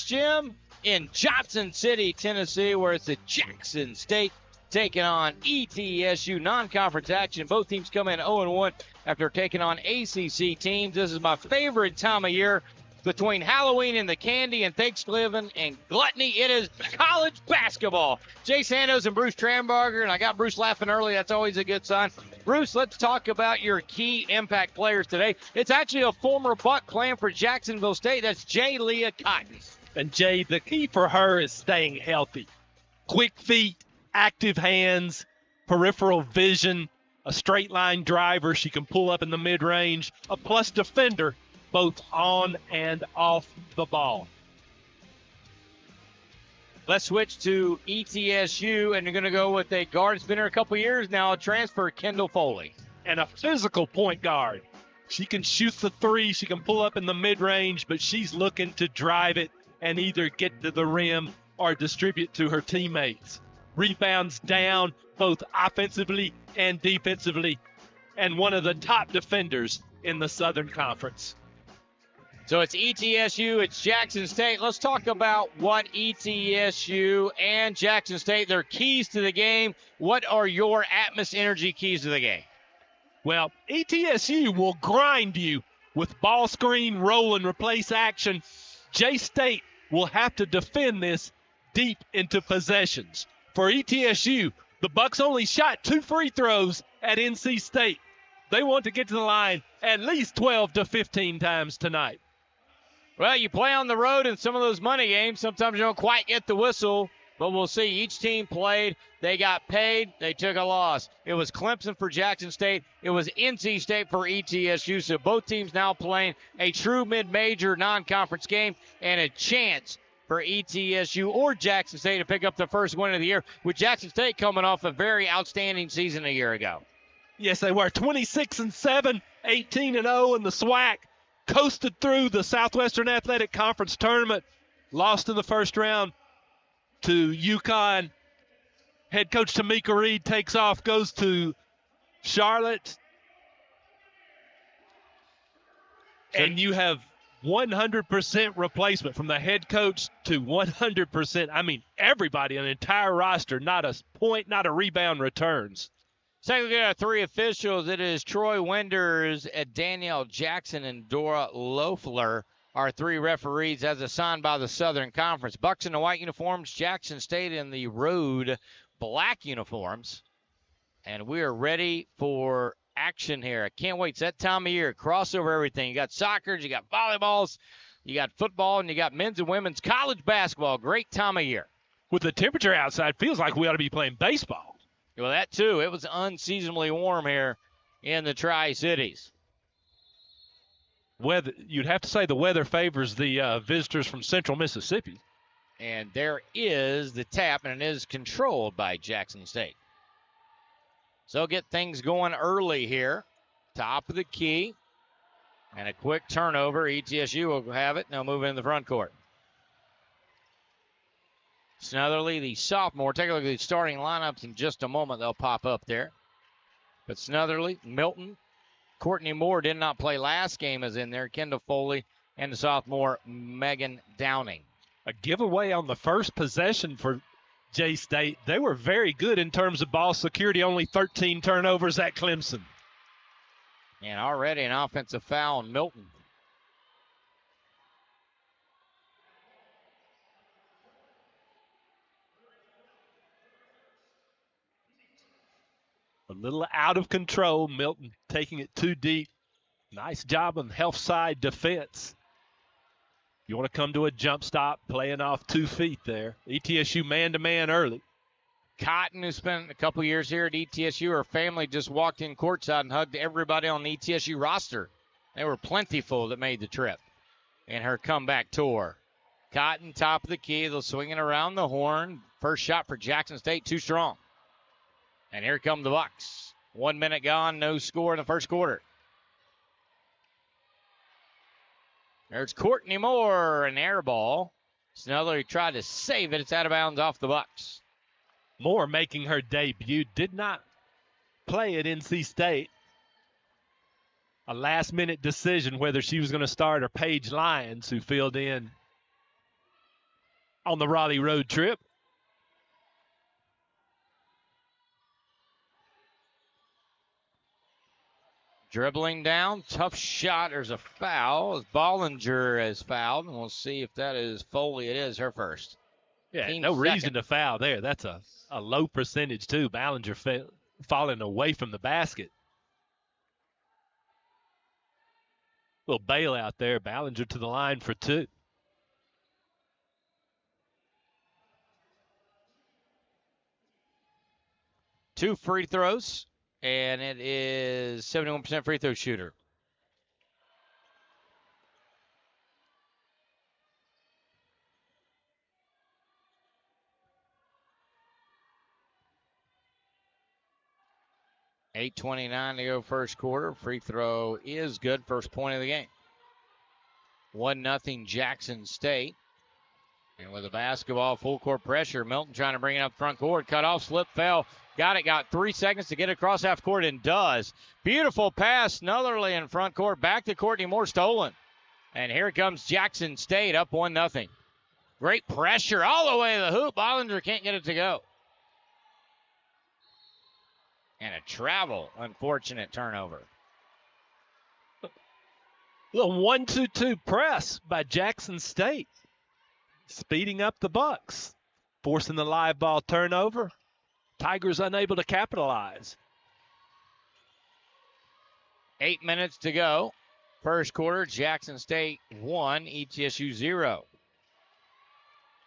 Sports Gym in Johnson City, Tennessee, where it's at Jackson State taking on ETSU non-conference action. Both teams come in 0-1 after taking on ACC teams. This is my favorite time of year between Halloween and the candy and Thanksgiving and gluttony. It is college basketball. Jay Sandos and Bruce Trambarger, and I got Bruce laughing early. That's always a good sign. Bruce, let's talk about your key impact players today. It's actually a former Buck playing for Jacksonville State. That's Jay Leah Cotton. And Jay, the key for her is staying healthy. Quick feet, active hands, peripheral vision, a straight line driver she can pull up in the mid-range, a plus defender both on and off the ball. Let's switch to ETSU, and you're going to go with a guard that's been here a couple years now, a transfer, Kendall Foley. And a physical point guard. She can shoot the three, she can pull up in the mid-range, but she's looking to drive it and either get to the rim or distribute to her teammates. Rebounds down, both offensively and defensively, and one of the top defenders in the Southern Conference. So it's ETSU, it's Jackson State. Let's talk about what ETSU and Jackson State, their keys to the game. What are your Atmos Energy keys to the game? Well, ETSU will grind you with ball screen, roll, and replace action. J-State will have to defend this deep into possessions. For ETSU, the Bucks only shot 2 free throws at NC State. They want to get to the line at least 12 to 15 times tonight. Well, you play on the road in some of those money games. Sometimes you don't quite get the whistle, but we'll see. Each team played. They got paid. They took a loss. It was Clemson for Jackson State. It was NC State for ETSU. So both teams now playing a true mid-major non-conference game and a chance for ETSU or Jackson State to pick up the first win of the year, with Jackson State coming off a very outstanding season a year ago. Yes, they were 26-7, 18-0 in the SWAC. Coasted through the Southwestern Athletic Conference tournament, lost in the first round to UConn. Head coach Tamika Reed takes off, goes to Charlotte. And you have 100% replacement from the head coach to 100%. I mean, everybody on the entire roster, not a point, not a rebound returns. Second, we got our 3 officials. It is Troy Wenders, Danielle Jackson, and Dora Loeffler. Our 3 referees as assigned by the Southern Conference. Bucks in the white uniforms, Jackson State in the road black uniforms. And we are ready for action here. I can't wait. It's that time of year. Crossover everything. You got soccer, you got volleyballs, you got football, and you got men's and women's college basketball. Great time of year. With the temperature outside, feels like we ought to be playing baseball. Well, that too. It was unseasonably warm here in the Tri-Cities. Weather, you'd have to say the weather favors the visitors from central Mississippi. And there is the tap, and it is controlled by Jackson State. So get things going early here. Top of the key. And a quick turnover. ETSU will have it. Now move into the front court. Snotherly, the sophomore. Take a look at the starting lineups in just a moment. They'll pop up there. But Snotherly, Milton, Courtney Moore did not play last game is in there. Kendall Foley, and the sophomore Megan Downing. A giveaway on the first possession for J-State. They were very good in terms of ball security. Only 13 turnovers at Clemson. And already an offensive foul on Milton. A little out of control. Milton taking it too deep. Nice job on the health side defense. You want to come to a jump stop, playing off 2 feet there. ETSU man-to-man early. Cotton, who spent a couple years here at ETSU, her family just walked in courtside and hugged everybody on the ETSU roster. They were plentiful that made the trip in her comeback tour. Cotton, top of the key. They'll swing it around the horn. First shot for Jackson State, too strong. And here come the Bucks. 1 minute gone, no score in the first quarter. There's Courtney Moore, an air ball. Snellery tried to save it. It's out of bounds off the Bucks. Moore making her debut. Did not play at NC State. A last-minute decision whether she was going to start or Paige Lyons, who filled in on the Raleigh road trip. Dribbling down, tough shot. There's a foul as Bollinger has fouled. And we'll see if that is Foley. It is her first. Yeah, Team no reason second. to foul there. That's a low percentage, too. Ballinger falling away from the basket. Little bailout there. Ballinger to the line for 2. Two free throws, and it is 71% free throw shooter. $8:29 to go first quarter. Free throw is good. First point of the game. 1-0 Jackson State. And with the basketball, full court pressure, Milton trying to bring it up front court. Cut off, slip, fell. Got it, got 3 seconds to get it across half court and does. Beautiful pass, Nutherly in front court. Back to Courtney Moore, stolen. And here comes Jackson State up 1-0. Great pressure all the way to the hoop. Bollinger can't get it to go. And a travel, unfortunate turnover. Little 1-2-2 press by Jackson State. Speeding up the Bucks. Forcing the live ball turnover. Tigers unable to capitalize. 8 minutes to go. First quarter, Jackson State 1, ETSU 0.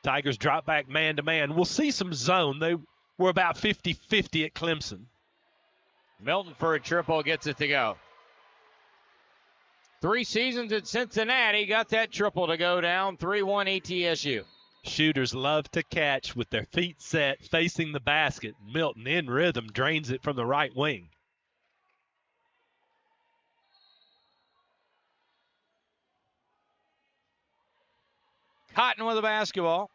Tigers drop back man-to-man. We'll see some zone. They were about 50-50 at Clemson. Milton for a triple, gets it to go. 3 seasons at Cincinnati, got that triple to go down. 3-1 ETSU. Shooters love to catch with their feet set, facing the basket. Milton in rhythm drains it from the right wing. Cotton with the basketball.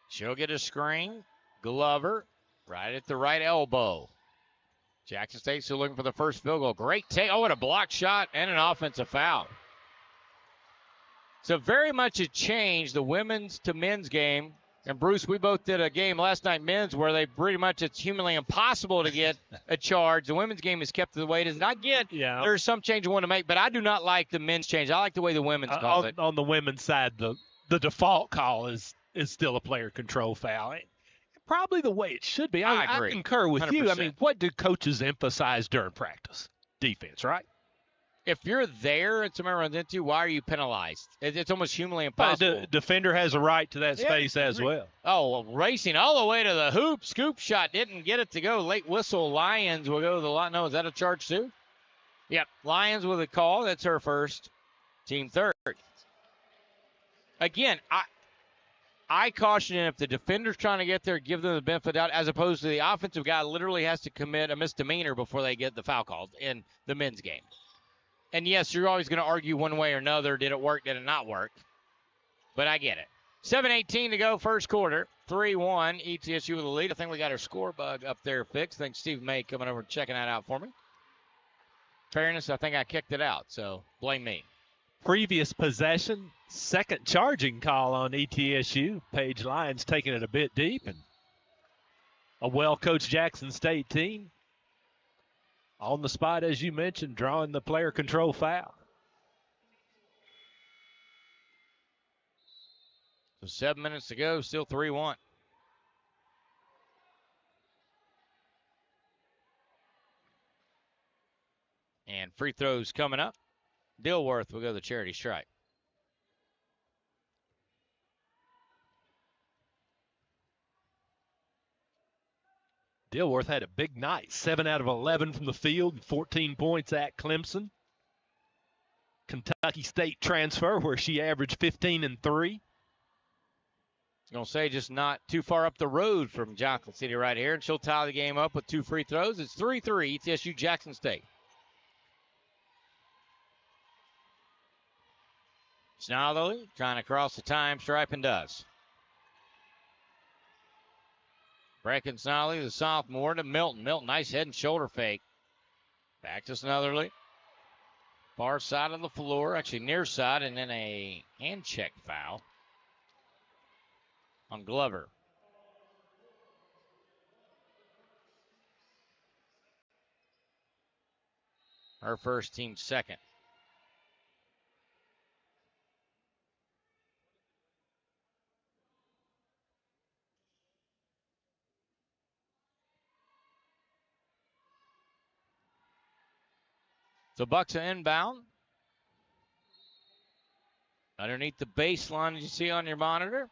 She'll get a screen. Glover right at the right elbow. Jackson State still looking for the first field goal. Great take. Oh, and a block shot and an offensive foul. So very much a change, the women's to men's game. And Bruce, we both did a game last night, men's, where they pretty much, it's humanly impossible to get a charge. The women's game is kept the way it is. And I get there's some change I want to make, but I do not like the men's change. I like the way the women's call it. On the women's side, the default call is still a player control foul. Probably the way it should be. I agree. I concur with 100%. you. I mean, what do coaches emphasize during practice? Defense, right? If you're there and someone runs into you, why are you penalized? It's almost humanly impossible. The defender has a right to that space as well. Oh, racing all the way to the hoop. Scoop shot. Didn't get it to go. Late whistle. Lions will go to the line. No, is that a charge too? Yep. Lions with a call. That's her first. Team third. Again, I caution if the defender's trying to get there, give them the benefit of the doubt, as opposed to the offensive guy literally has to commit a misdemeanor before they get the foul called in the men's game. And yes, you're always going to argue one way or another. Did it work? Did it not work? But I get it. 7:18 to go, first quarter. 3-1, ETSU with the lead. I think we got our score bug up there fixed. I think Steve May coming over and checking that out for me. Fairness, I think I kicked it out, so blame me. Previous possession, second charging call on ETSU. Paige Lyons taking it a bit deep, and a well-coached Jackson State team on the spot, as you mentioned, drawing the player control foul. So 7 minutes to go, still 3-1. And free throws coming up. Dilworth will go to the charity stripe. Dilworth had a big night. 7 out of 11 from the field, 14 points at Clemson. Kentucky State transfer where she averaged 15 and 3. I was going to say just not too far up the road from Johnson City right here. And she'll tie the game up with 2 free throws. It's 3-3, ETSU Jackson State. Snodley trying to cross the time stripe and does. Brecken Snodley, the sophomore, to Milton. Milton, nice head and shoulder fake. Back to Snodley. Far side of the floor, actually near side, and then a hand check foul. on Glover. Her first, team second. So Bucks are inbound. Underneath the baseline, as you see on your monitor.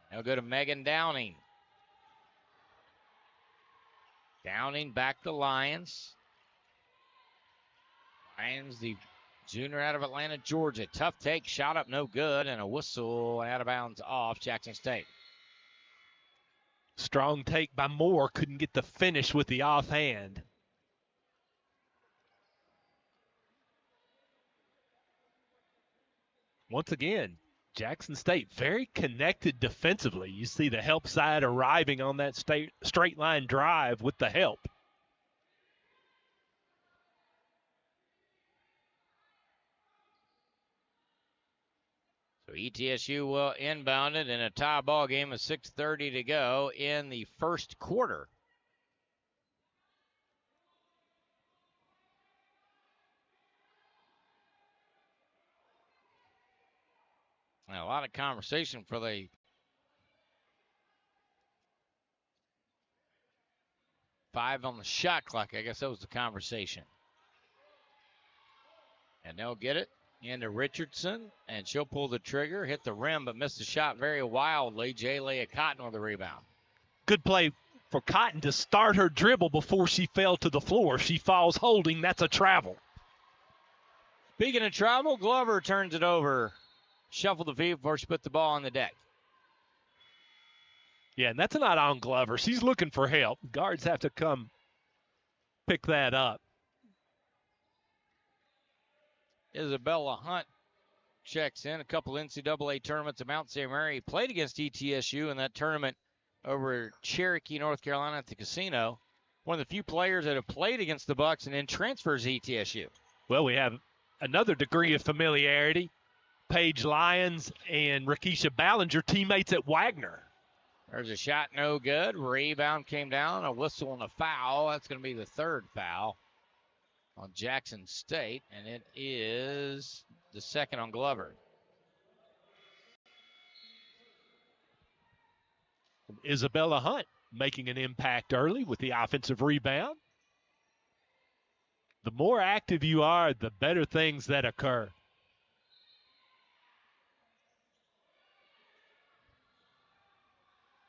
They'll go to Megan Downing. Downing back to Lyons. Lyons, the junior out of Atlanta, Georgia. Tough take, shot up, no good, and a whistle out of bounds off Jackson State. Strong take by Moore. Couldn't get the finish with the offhand. Once again, Jackson State very connected defensively. You see the help side arriving on that straight line drive with the help. So ETSU will inbound it in a tie ball game with 6:30 to go in the first quarter. And a lot of conversation for the five on the shot clock. I guess that was the conversation. And they'll get it into Richardson, and she'll pull the trigger, hit the rim, but missed the shot very wildly. Jalea Cotton with the rebound. Good play for Cotton to start her dribble before she fell to the floor. She falls holding. That's a travel. Speaking of travel, Glover turns it over. Shuffled the feet before she put the ball on the deck. Yeah, and that's not on Glover. She's looking for help. Guards have to come pick that up. Isabella Hunt checks in. A couple NCAA tournaments at Mount St. Mary. Played against ETSU in that tournament over Cherokee, North Carolina at the casino. One of the few players that have played against the Bucks and then transfers to ETSU. Well, we have another degree of familiarity. Paige Lyons and Rakisha Ballinger, teammates at Wagner. There's a shot, no good. Rebound came down, a whistle and a foul. That's going to be the third foul on Jackson State, and it is the second on Glover. Isabella Hunt making an impact early with the offensive rebound. The more active you are, the better things that occur.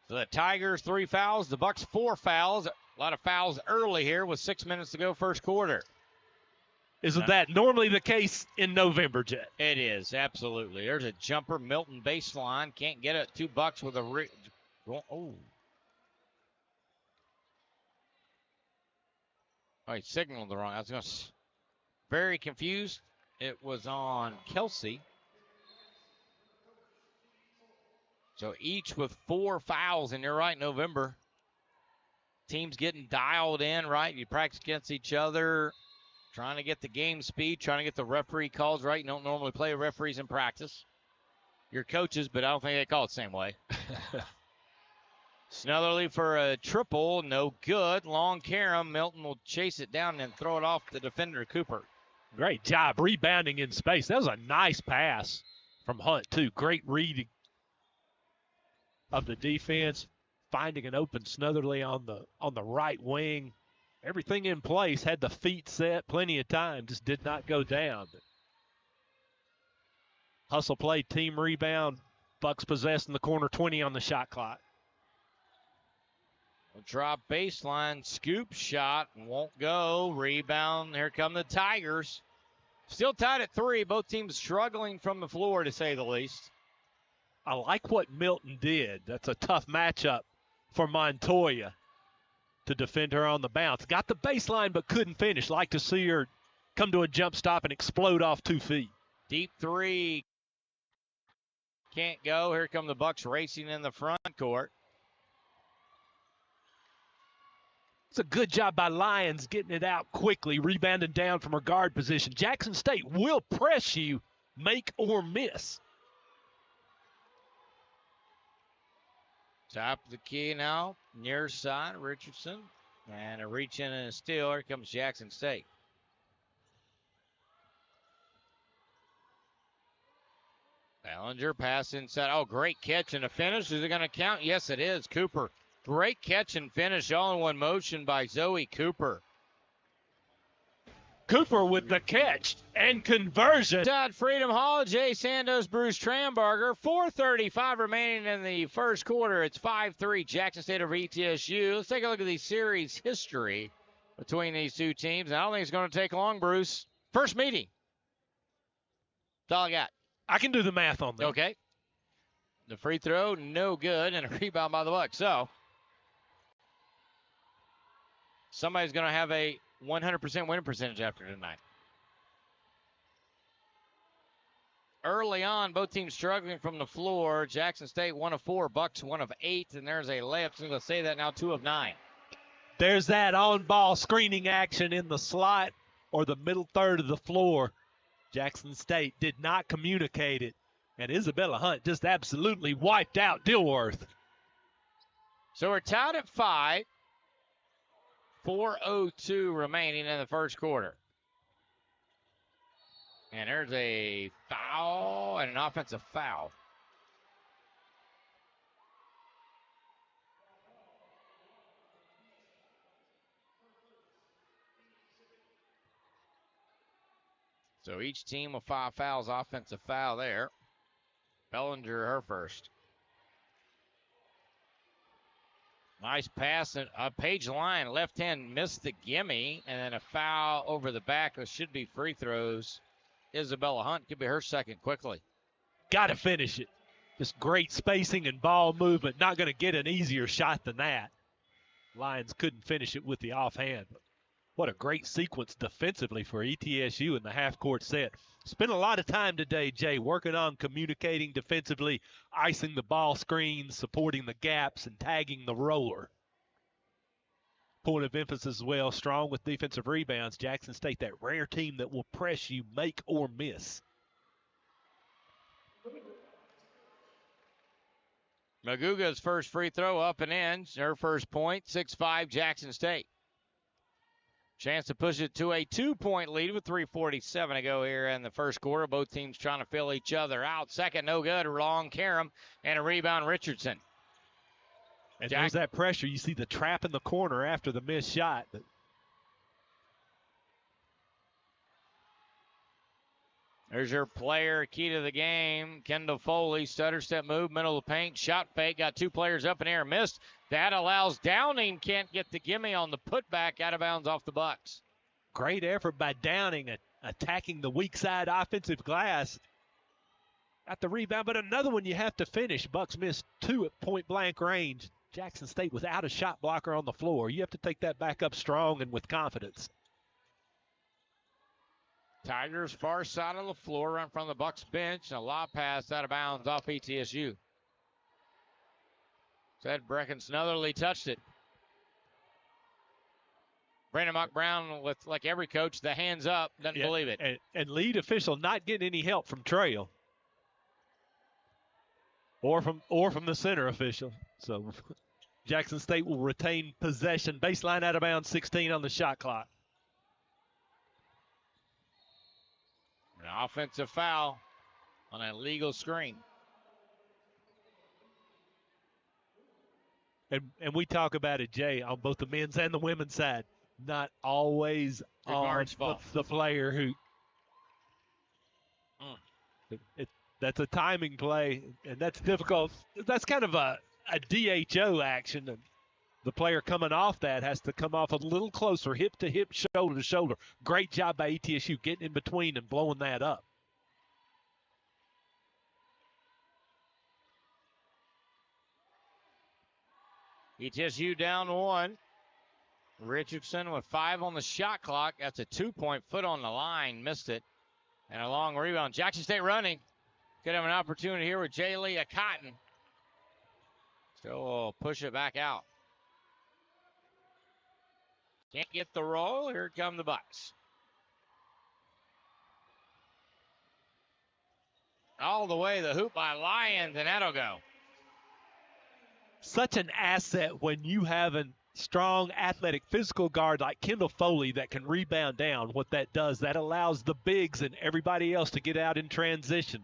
So the Tigers 3 fouls, the Bucks 4 fouls. A lot of fouls early here with 6 minutes to go first quarter. Isn't that normally the case in November, Jet? It is, absolutely. There's a jumper, Milton baseline. Can't get it. 2 Bucks with a... Oh, he signaled the wrong. I was going to... Very confused. It was on Kelsey. So each with 4 fouls, and you're right, November. Teams getting dialed in, right? You practice against each other, trying to get the game speed, trying to get the referee calls right. You don't normally play referees in practice. You're coaches, but I don't think they call it the same way. Snellerly for a triple, no good. Long carom, Milton will chase it down and throw it off the defender, Cooper. Great job rebounding in space. That was a nice pass from Hunt, too. Great read of the defense, finding an open Snotherly on the right wing. Everything in place, had the feet set plenty of time, just did not go down. Hustle play, team rebound. Bucks possessing the corner, 20 on the shot clock. Drop baseline, scoop shot, won't go. Rebound, here come the Tigers. Still tied at 3, both teams struggling from the floor, to say the least. I like what Milton did. That's a tough matchup for Montoya to defend her on the bounce. Got the baseline but couldn't finish. Like to see her come to a jump stop and explode off 2 feet. Deep 3. Can't go. Here come the Bucks racing in the front court. It's a good job by Lyons getting it out quickly, rebounding down from her guard position. Jackson State will press you, make or miss. Top of the key now, near side, Richardson. And a reach in and a steal. Here comes Jackson State. Ballinger pass inside. Oh, great catch and a finish. Is it going to count? Yes, it is. Cooper. Great catch and finish all in one motion by Zoe Cooper. Cooper with the catch and conversion. At Freedom Hall, Jay Sandos, Bruce Trambarger. 4:35 remaining in the first quarter. It's 5-3 Jackson State over ETSU. Let's take a look at the series history between these two teams. I don't think it's going to take long, Bruce. First meeting. That's all I got. I can do the math on that. Okay. The free throw, no good, and a rebound by the Bucks. So, somebody's going to have a 100% winning percentage after tonight. Early on, both teams struggling from the floor. Jackson State 1 of 4, Bucks 1 of 8, and there's a layup. So I'm going to say that now, 2 of 9. There's that on-ball screening action in the slot or the middle third of the floor. Jackson State did not communicate it, and Isabella Hunt just absolutely wiped out Dilworth. So we're tied at 5. 4:02 remaining in the first quarter. And there's a foul and an offensive foul. So each team with 5 fouls, offensive foul there. Bellinger, her first. Nice pass, and Paige Line, left hand missed the gimme, and then a foul over the back. There should be free throws. Isabella Hunt could be her second quickly. Got to finish it. Just great spacing and ball movement. Not going to get an easier shot than that. Lions couldn't finish it with the offhand. What a great sequence defensively for ETSU in the half-court set. Spent a lot of time today, Jay, working on communicating defensively, icing the ball screens, supporting the gaps, and tagging the roller. Point of emphasis as well, strong with defensive rebounds. Jackson State, that rare team that will press you, make or miss. Maguga's first free throw up and in. Her first point, 6-5 Jackson State. Chance to push it to a 2-point lead with 3:47 to go here in the first quarter. Both teams trying to fill each other out. Second, no good. Long Karam and a rebound, Richardson. And there's that pressure. You see the trap in the corner after the missed shot. There's your player, key to the game. Kendall Foley, stutter step move, middle of the paint, shot fake. Got 2 players up in the air, missed. That allows Downing, can't get the gimme on the putback, out of bounds off the Bucks. Great effort by Downing, attacking the weak side offensive glass. Got the rebound, but another one you have to finish. Bucks missed 2 at point blank range. Jackson State without a shot blocker on the floor. You have to take that back up strong and with confidence. Tigers far side of the floor, right in front of the Bucks bench, and a lob pass out of bounds off ETSU. Said Brecken Snotherly touched it. Brandon Mock Brown, with like every coach, the hands up, doesn't believe it. And lead official not getting any help from Trail. Or from the center official. So Jackson State will retain possession. Baseline out of bounds, 16 on the shot clock. An offensive foul on an illegal screen. And we talk about it, Jay, on both the men's and the women's side. Not always on the player who. That's a timing play, and that's difficult. That's kind of a DHO action. And the player coming off that has to come off a little closer, hip to hip, shoulder to shoulder. Great job by ETSU getting in between and blowing that up. ETSU down 1. Richardson with 5 on the shot clock. That's a 2-point foot on the line. Missed it. And a long rebound. Jackson State running. Could have an opportunity here with Jayleah Cotton. Still will push it back out. Can't get the roll. Here come the Bucks. All the way the hoop by Lions, and that'll go. such an asset when you have a strong, athletic, physical guard like Kendall Foley that can rebound down. What that does, that allows the bigs and everybody else to get out in transition.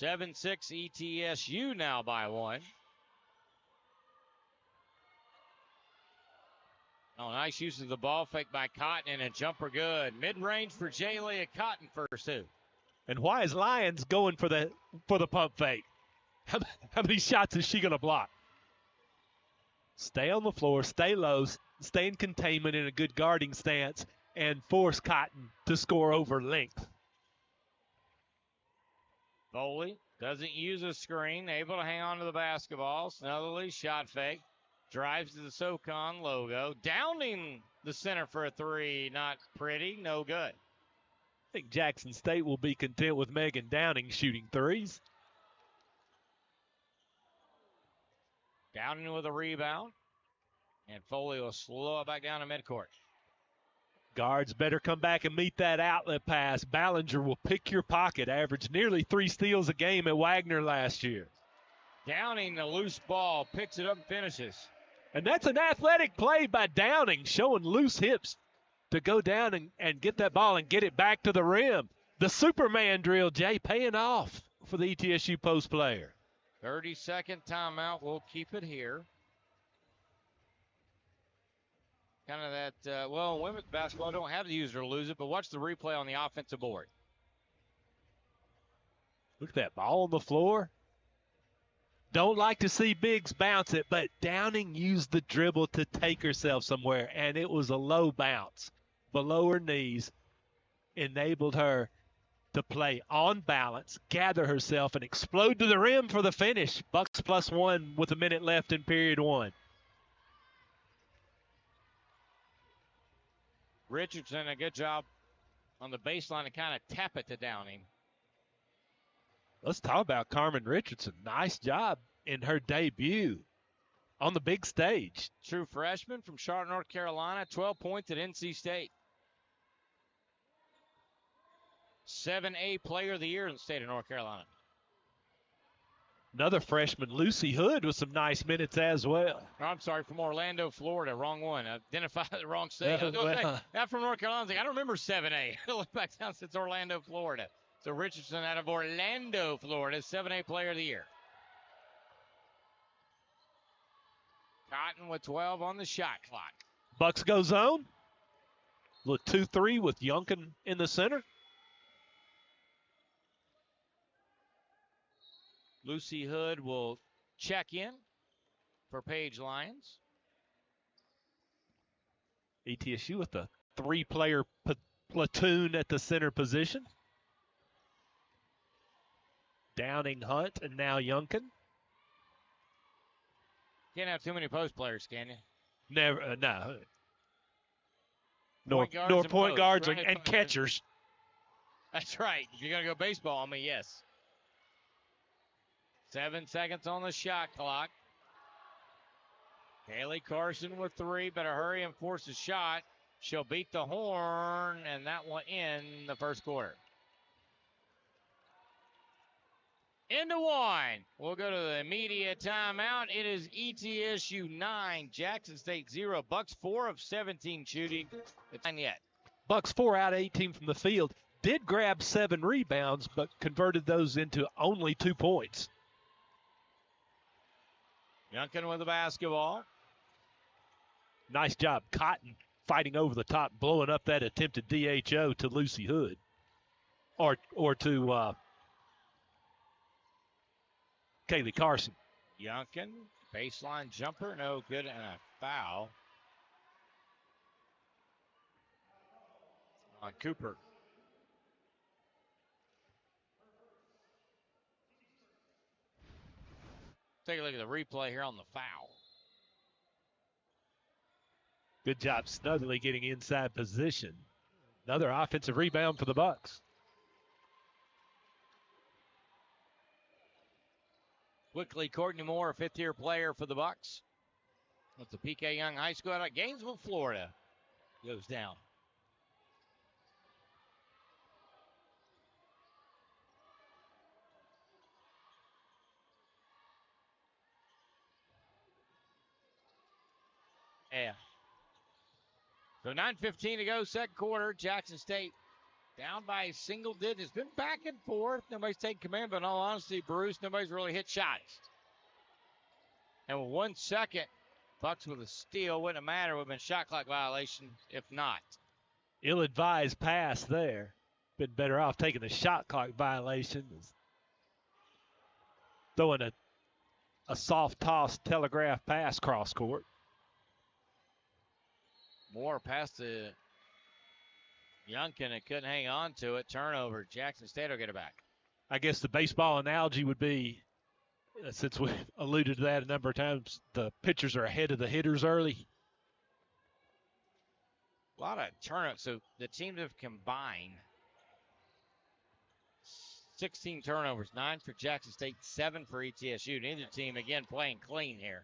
7-6 ETSU now by one. Oh, nice use of the ball fake by Cotton and a jumper good. Mid-range for Jaylia Cotton first two. And why is Lyons going for the pump fake? How many shots is she going to block? Stay on the floor, stay low, stay in containment in a good guarding stance, and force Cotton to score over length. Foley doesn't use a screen, able to hang on to the basketball. Snugly shot fake. Drives to the SoCon logo. Downing the center for a three. Not pretty. No good. I think Jackson State will be content with Megan Downing shooting threes. Downing with a rebound. And Foley will slow it back down to midcourt. Guards better come back and meet that outlet pass. Ballinger will pick your pocket. Averaged nearly 3 steals a game at Wagner last year. Downing the loose ball. Picks it up and finishes. And that's an athletic play by Downing, showing loose hips to go down and get that ball and get it back to the rim. The Superman drill, Jay, paying off for the ETSU post player. 30-second timeout. We'll keep it here. Kind of that, women's basketball don't have to use it or lose it, but watch the replay on the offensive board. Look at that ball on the floor. Don't like to see bigs bounce it, but Downing used the dribble to take herself somewhere, and it was a low bounce below her knees, enabled her to play on balance, gather herself, and explode to the rim for the finish. Bucks +1 with a minute left in period one. Richardson, a good job on the baseline to kind of tap it to Downing. Let's talk about Carmen Richardson. Nice job in her debut on the big stage. True freshman from Charlotte, North Carolina, 12 points at NC State. 7A Player of the Year in the state of North Carolina. Another freshman, Lucy Hood, with some nice minutes as well. Oh, I'm sorry, from Orlando, Florida. Wrong one. Identified the wrong state. Not from North Carolina. I don't remember 7A. I look back down since Orlando, Florida. So Richardson out of Orlando, Florida, 7A Player of the Year. Cotton with 12 on the shot clock. Bucks go zone. Look 2-3 with Yunkin in the center. Lucy Hood will check in for Paige Lyons. ETSU with a 3-player platoon at the center position. Downing, Hunt, and now Yunkin. Can't have too many post players, can you? Never, no. Nor point guards and catchers. That's right. If you're going to go baseball on me, yes. 7 seconds on the shot clock. Kaylee Carson with 3. Better hurry and force a shot. She'll beat the horn, and that will end the first quarter. Into one. We'll go to the immediate timeout. It is ETSU 9, Jackson State 0. Bucks 4 of 17 shooting. It's not yet. Bucks 4 out of 18 from the field. Did grab 7 rebounds, but converted those into only 2 points. Yunkin with the basketball. Nice job. Cotton fighting over the top, blowing up that attempted DHO to Lucy Hood. Or to Kaylee Carson. Yunkin, baseline jumper, no good, and a foul on Cooper. Take a look at the replay here on the foul. Good job snugly getting inside position. Another offensive rebound for the Bucks. Quickly, Courtney Moore, a fifth-year player for the Bucks. That's the PK Young High School out of Gainesville, Florida. Goes down. Yeah. So 9:15 to go, second quarter. Jackson State down by single digits. Been back and forth. Nobody's taking command, but in all honesty, Bruce, nobody's really hit shots. And with 1 second, Bucks with a steal. Wouldn't have mattered. Would have been shot clock violation if not. Ill-advised pass there. Been better off taking the shot clock violation. Throwing a soft toss telegraph pass cross court. Moore passed to Youngkin and couldn't hang on to it. Turnover. Jackson State will get it back. I guess the baseball analogy would be, since we've alluded to that a number of times, the pitchers are ahead of the hitters early. A lot of turnovers. So the teams have combined 16 turnovers, 9 for Jackson State, 7 for ETSU. Neither team, again, playing clean here.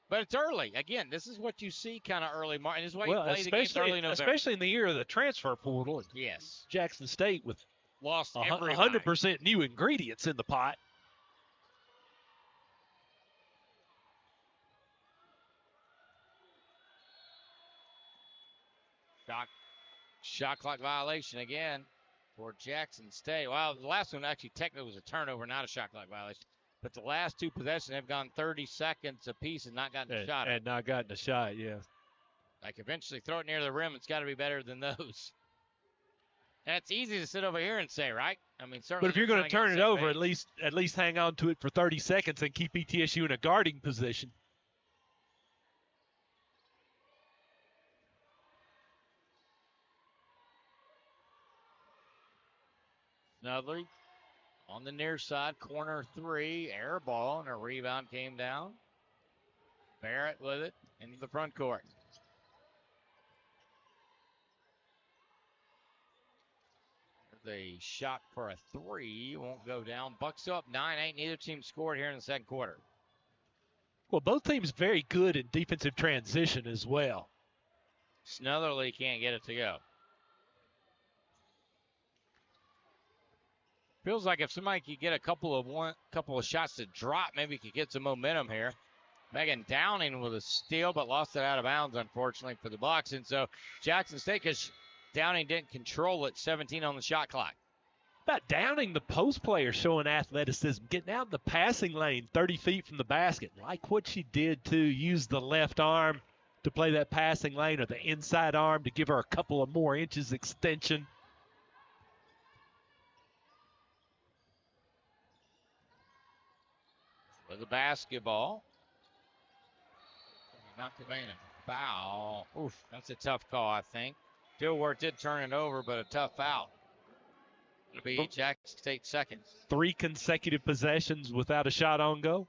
But it's early. Again, this is what you see kind of early. And this is why you play the games early November. Especially in the year of the transfer portal. Yes. Jackson State with lost 100% new ingredients in the pot. Shot clock violation again for Jackson State. Well, the last one actually technically was a turnover, not a shot clock violation. But the last two possessions have gone 30 seconds apiece and not gotten a shot. And not gotten a shot, yeah. Like eventually throw it near the rim. It's got to be better than those. And it's easy to sit over here and say, right? I mean, certainly. But if you're going to turn it over, at least hang on to it for 30 seconds and keep ETSU in a guarding position. Snudley on the near side, corner three, air ball, and a rebound came down. Barrett with it into the front court. The shot for a three won't go down. Bucks up 9-8. Neither team scored here in the second quarter. Well, both teams very good in defensive transition as well. Snutherly can't get it to go. Feels like if somebody could get a couple of shots to drop, maybe could get some momentum here. Megan Downing with a steal, but lost it out of bounds, unfortunately, for the Bucks. And so Jackson State, because Downing didn't control it, 17 on the shot clock. About Downing, the post player, showing athleticism, getting out in the passing lane 30 feet from the basket. Like what she did to use the left arm to play that passing lane, or the inside arm to give her a couple of more inches extension. With the basketball. Not the main foul. Oof, that's a tough call, I think. Dilworth did turn it over, but a tough foul. It'll be Jackson State seconds. 3 consecutive possessions without a shot on goal.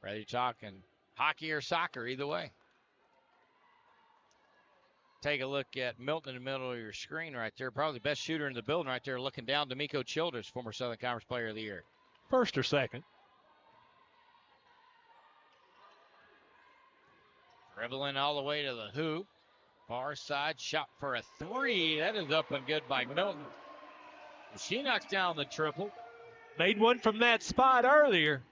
Ready talking hockey or soccer, either way. Take a look at Milton in the middle of your screen right there. Probably the best shooter in the building right there, looking down. D'Amico Childers, former Southern Conference Player of the Year. First or second. Dribbling all the way to the hoop. Far side shot for a three. That is up and good by Milton. She knocks down the triple. Made one from that spot earlier.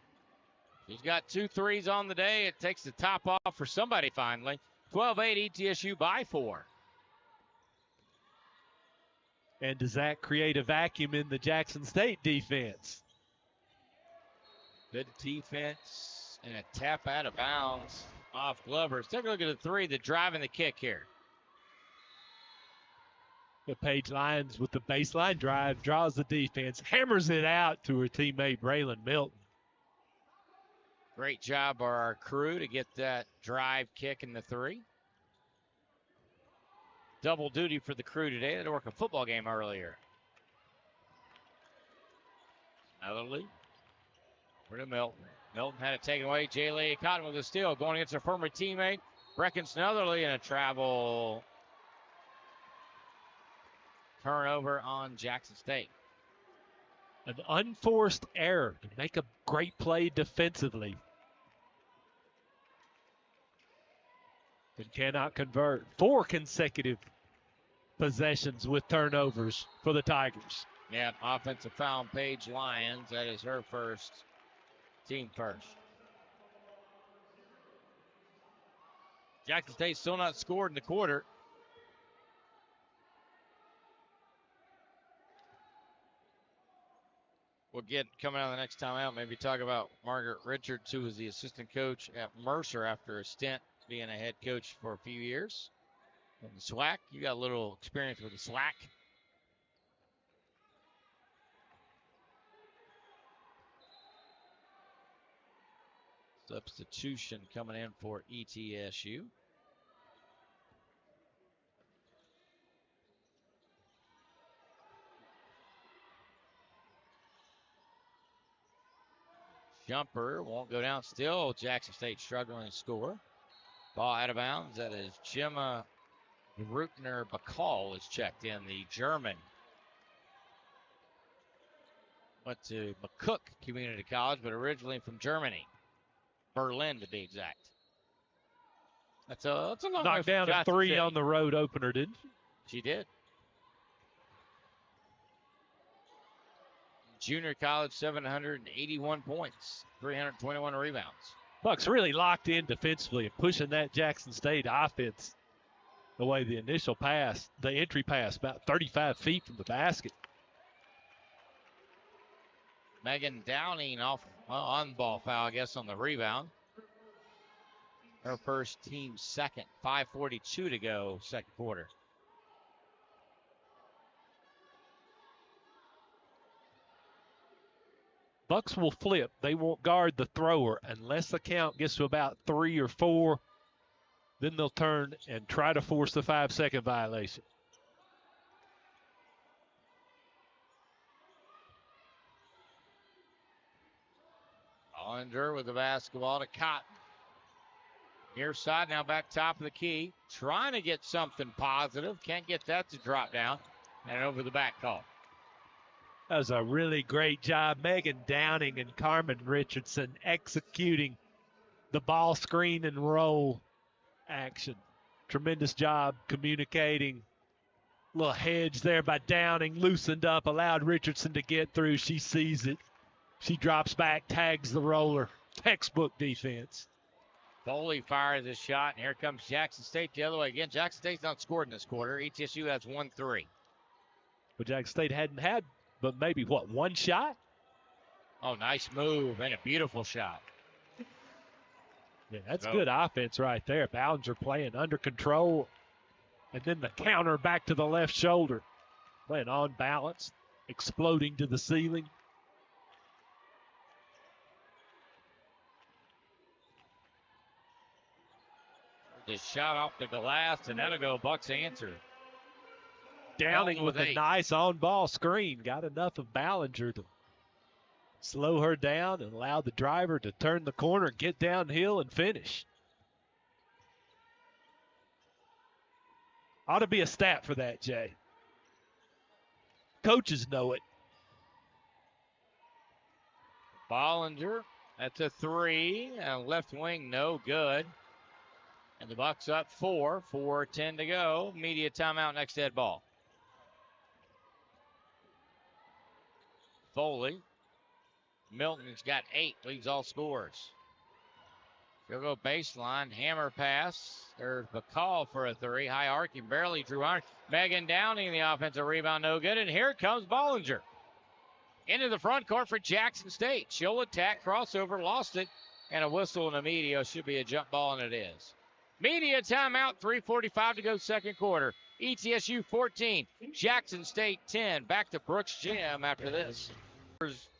She's got 2 threes on the day. It takes the top off for somebody finally. 12-8 ETSU by 4. And does that create a vacuum in the Jackson State defense? Good defense and a tap out of bounds off Glover. Take a look at the three, the drive and the kick here. The Paige Lyons with the baseline drive, draws the defense, hammers it out to her teammate Braylon Milton. Great job by our crew to get that drive kick in the three. Double duty for the crew today. They had to work a football game earlier. Another lead. For to Milton. Milton had it taken away. Jaylee Cotton with a steal, going against her former teammate, Brecken Snotherly, and a travel turnover on Jackson State. An unforced error to make a great play defensively. But cannot convert. 4 consecutive possessions with turnovers for the Tigers. Yeah, offensive foul on Paige Lyons. That is her first. Team first. Jackson State still not scored in the quarter. We'll get coming out of the next timeout. Maybe talk about Margaret Richards, who was the assistant coach at Mercer after a stint being a head coach for a few years. And the SWAC, you got a little experience with the SWAC. Substitution coming in for ETSU. Jumper won't go down still. Jackson State struggling to score. Ball out of bounds. That is Gemma Grutner Bakal is checked in. The German went to McCook Community College, but originally from Germany. Berlin, to be exact. That's a long Knocked down a 3 on the road opener, didn't she? She did. Junior college, 781 points, 321 rebounds. Bucks really locked in defensively and pushing that Jackson State offense away. The initial pass, the entry pass, about 35 feet from the basket. Megan Downing off on ball foul, I guess, on the rebound. Her first, team second. 5:42 to go, second quarter. Bucks will flip. They won't guard the thrower unless the count gets to about 3 or 4. Then they'll turn and try to force the 5-second violation. Ollinger with the basketball to Cotton. Near side, now back top of the key. Trying to get something positive. Can't get that to drop down. And over the back call. That was a really great job. Megan Downing and Carmen Richardson executing the ball screen and roll action. Tremendous job communicating. Little hedge there by Downing. Loosened up, allowed Richardson to get through. She sees it. She drops back, tags the roller. Textbook defense. Foley fires a shot, and here comes Jackson State the other way again. Jackson State's not scored in this quarter. ETSU has 1-3. But Jackson State hadn't had but maybe, one shot? Oh, nice move and a beautiful shot. Yeah, that's good offense right there. Ballinger playing under control. And then the counter back to the left shoulder. Playing on balance, exploding to the ceiling. Just shot off the glass, and that'll go Bucks answer. Downing with a nice on-ball screen. Got enough of Ballinger to slow her down and allow the driver to turn the corner, get downhill, and finish. Ought to be a stat for that, Jay. Coaches know it. Ballinger, that's a 3. And left wing, no good. And the Bucks up 4, 4:10 to go. Media timeout, next dead ball. Foley. Milton's got 8, leads all scores. She'll go baseline, hammer pass. There's Bakal for a 3. High arcing, barely drew on. Megan Downing, the offensive rebound, no good. And here comes Ballinger. Into the front court for Jackson State. She'll attack, crossover, lost it. And a whistle in the media. Should be a jump ball, and it is. Media timeout, 3:45 to go, second quarter. ETSU 14, Jackson State 10. Back to Brooks Gym after this.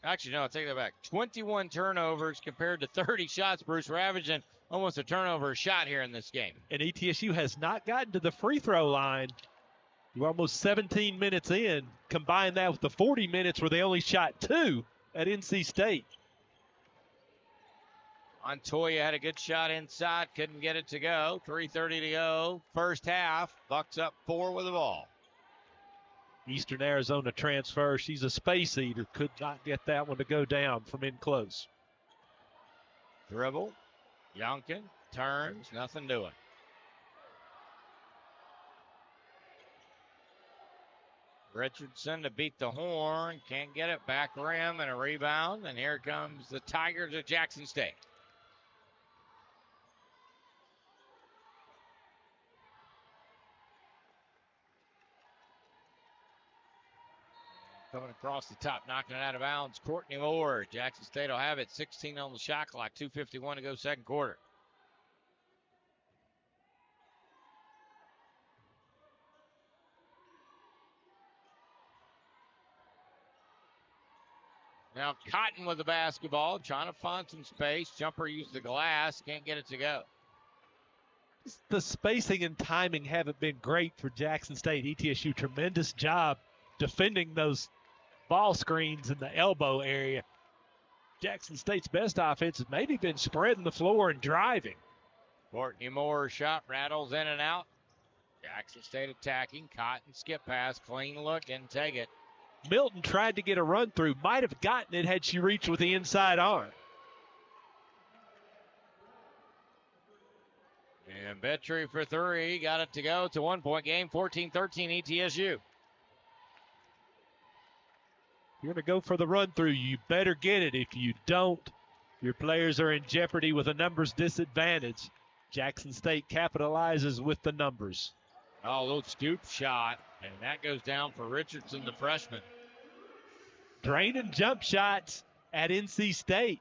Actually, no, I take that back. 21 turnovers compared to 30 shots. Bruce ravaging almost a turnover shot here in this game. And ETSU has not gotten to the free throw line. We're almost 17 minutes in. Combine that with the 40 minutes where they only shot 2 at NC State. Montoya had a good shot inside, couldn't get it to go. 3:30 to go, first half. Bucks up 4 with the ball. Eastern Arizona transfer. She's a space eater. Could not get that one to go down from in close. Dribble. Youngkin turns, nothing doing. Richardson to beat the horn. Can't get it. Back rim and a rebound. And here comes the Tigers of Jackson State. Coming across the top, knocking it out of bounds. Courtney Moore. Jackson State will have it. 16 on the shot clock. 2:51 to go second quarter. Now Cotton with the basketball, trying to find some space. Jumper used the glass, can't get it to go. The spacing and timing haven't been great for Jackson State. ETSU, tremendous job defending those ball screens in the elbow area. Jackson State's best offense has maybe been spreading the floor and driving. Courtney Moore's shot rattles in and out. Jackson State attacking. Cotton skip pass, clean look, and take it. Milton tried to get a run through, might have gotten it had she reached with the inside arm. And Betry for three, got it to go. It's a 1-point game, 14-13 ETSU. You're going to go for the run through. You better get it. If you don't, your players are in jeopardy with a numbers disadvantage. Jackson State capitalizes with the numbers. Oh, little scoop shot, and that goes down for Richardson, the freshman. Draining jump shots at NC State,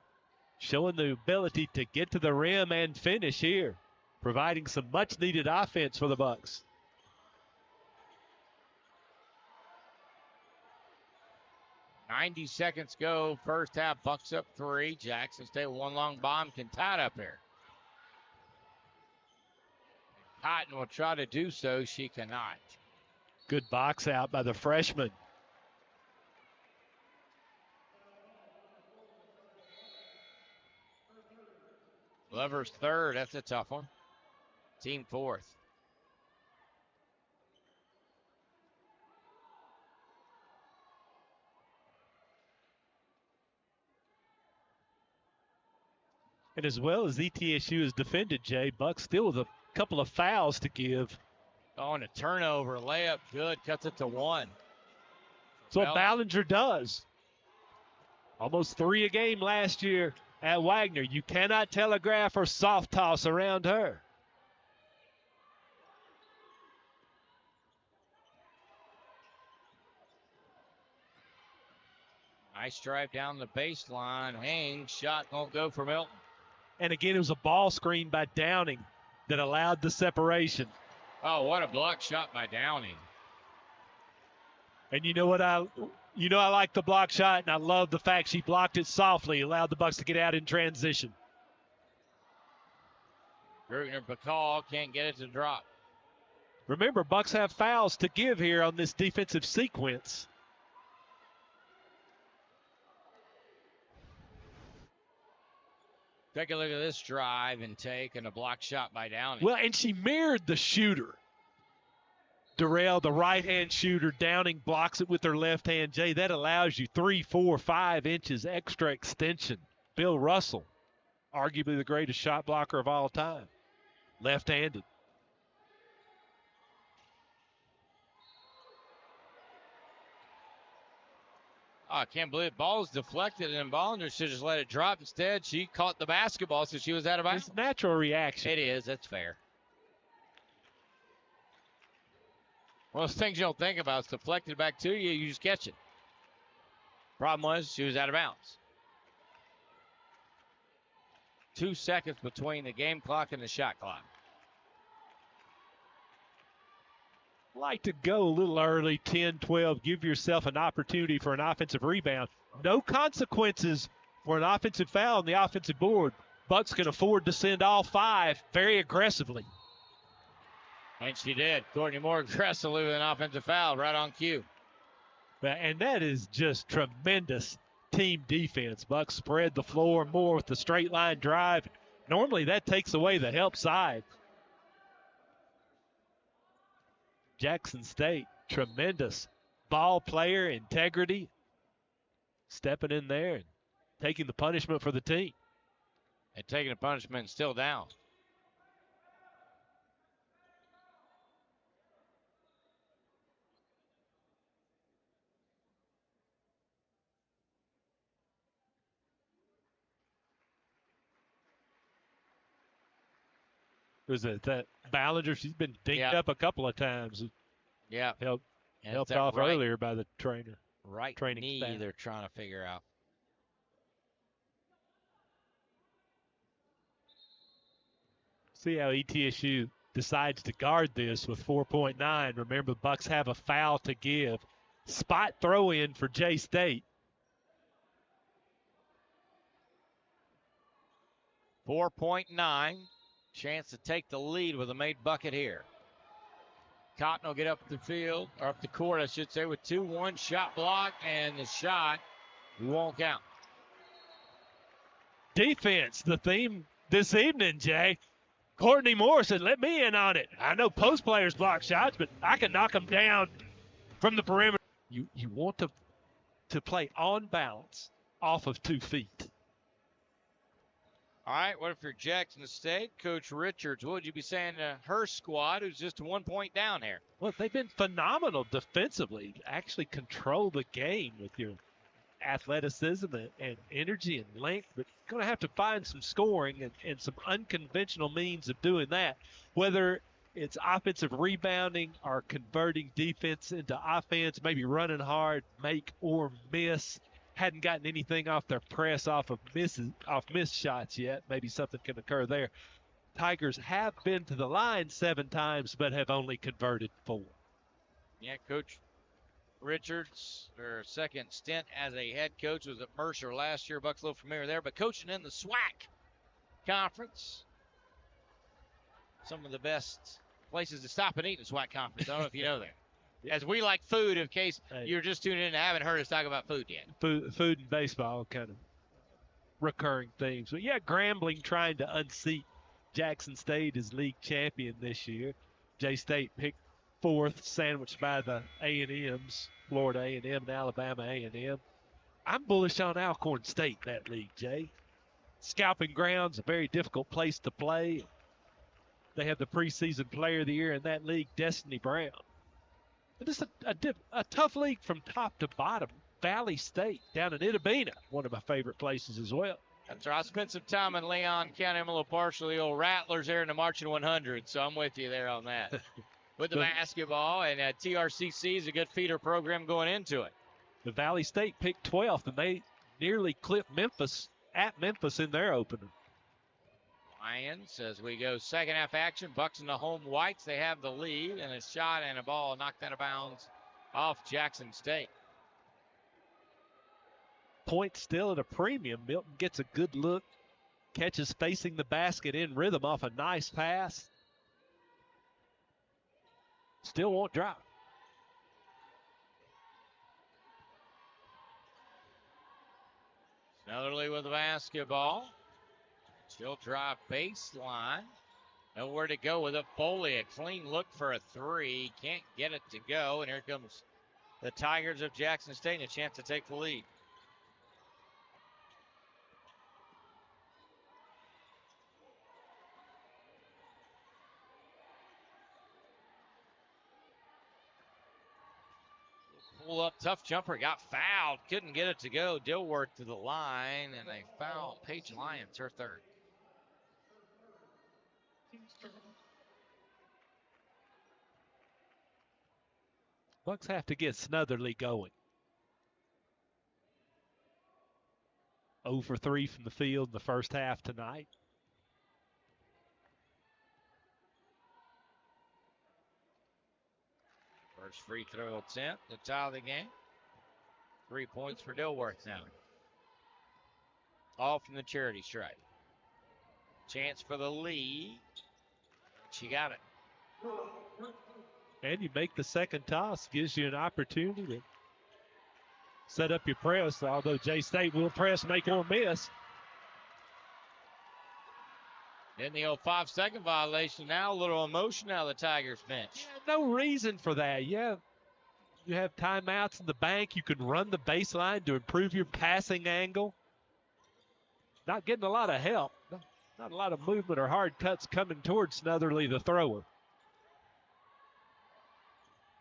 showing the ability to get to the rim and finish here, providing some much-needed offense for the Bucks. .90 seconds go, first half, Bucks up three. Jackson State with one long bomb can tie it up here. Cotton will try to do so. She cannot. Good box out by the freshman. Glover's third. That's a tough one. Team fourth. And as well as ETSU has defended, Jay, Bucks still with a couple of fouls to give. Oh, and a turnover. Layup good. Cuts it to one. That's what Ballinger does. Almost 3 a game last year at Wagner. You cannot telegraph or soft toss around her. Nice drive down the baseline. Haynes, shot won't go for Milton. And again, it was a ball screen by Downing that allowed the separation. Oh, what a block shot by Downing. And you know what I like the block shot, and I love the fact she blocked it softly, allowed the Bucks to get out in transition. Grutner Bacall can't get it to drop. Remember, Bucks have fouls to give here on this defensive sequence. Take a look at this drive and take, and a block shot by Downing. Well, and she mirrored the shooter. Durrell, the right-hand shooter, Downing blocks it with her left hand. Jay, that allows you 3, 4, 5 inches extra extension. Bill Russell, arguably the greatest shot blocker of all time, left-handed. Oh, I can't believe it. Ball's deflected, and Ballinger should just let it drop. Instead, she caught the basketball, so she was out of bounds. It's a natural reaction. It is. That's fair. One of those things you don't think about. It's deflected back to you. You just catch it. Problem was, she was out of bounds. 2 seconds between the game clock and the shot clock. Like to go a little early, 10, 12, give yourself an opportunity for an offensive rebound. No consequences for an offensive foul on the offensive board. Bucks can afford to send all 5 very aggressively. And she did. Courtney Moore aggressively with an offensive foul right on cue. And that is just tremendous team defense. Bucks spread the floor more with the straight line drive. Normally that takes away the help side. Jackson State, tremendous ball player, integrity, stepping in there and taking the punishment for the team. And taking the punishment and still down. Was it that Ballinger? She's been dinged up a couple of times. Yeah. Helped off right, earlier by the trainer. Right training knee staff. they're trying to figure out. See how ETSU decides to guard this with 4.9. Remember, the Bucks have a foul to give. Spot throw in for J-State. 4.9. Chance to take the lead with a made bucket here. Cotton will get up the field, or up the court, I should say, with 2-1 shot block, and the shot won't count. Defense, the theme this evening, Jay. Courtney Moore said, let me in on it. I know post players block shots, but I can knock them down from the perimeter. You want to play on balance off of 2 feet. All right, what if you're Jackson State? Coach Richards, what would you be saying to her squad, who's just 1 point down here? Well, they've been phenomenal defensively. Actually control the game with your athleticism and energy and length, but going to have to find some scoring and some unconventional means of doing that, whether it's offensive rebounding or converting defense into offense, maybe running hard, make or miss. Hadn't gotten anything off their press off missed shots yet. Maybe something can occur there. Tigers have been to the line 7 times, but have only converted 4. Yeah, Coach Richards, her second stint as a head coach, was at Mercer last year. Buck's a little familiar there, but coaching in the SWAC conference. Some of the best places to stop and eat in the SWAC conference. I don't know if you know that. As we like food, in case you're just tuning in and haven't heard us talk about food yet. Food and baseball kind of recurring themes. But yeah, Grambling trying to unseat Jackson State as league champion this year. J-State picked 4th, sandwiched by the A&Ms, Florida A&M and Alabama A&M. I'm bullish on Alcorn State in that league, Jay. Scalping ground's a very difficult place to play. They have the preseason player of the year in that league, Destiny Brown. It's a tough league from top to bottom. Valley State down in Itabena, one of my favorite places as well. That's right. I spent some time in Leon County. I'm a little partial to the old Rattlers there in the Marching 100, so I'm with you there on that. With the basketball, and TRCC is a good feeder program going into it. The Valley State picked 12th, and they nearly clipped Memphis in their opener. Lions, as we go second half action, Bucks and the home whites, they have the lead, and a shot and a ball knocked out of bounds off Jackson State. Point still at a premium. Milton gets a good look, catches facing the basket in rhythm off a nice pass. Still won't drop. Snellerly with the basketball. She'll drive baseline. Nowhere to go with it. Foley, a clean look for a 3. Can't get it to go. And here comes the Tigers of Jackson State and a chance to take the lead. Pull up, tough jumper, got fouled. Couldn't get it to go. Dilworth to the line, and they foul Paige Lyons, her 3rd. Bucks have to get Snotherly going. 0 for 3 from the field in the first half tonight. First free throw attempt to tie the game. 3 points for Dilworth now. All from the charity stripe. Chance for the lead. She got it. And you make the second toss, gives you an opportunity to set up your press, although J-State will press, make or miss. Then the old 5-second violation. Now a little emotion out of the Tigers bench. Yeah, no reason for that. Yeah, you have timeouts in the bank. You can run the baseline to improve your passing angle. Not getting a lot of help. Not a lot of movement or hard cuts coming towards Snotherly, the thrower.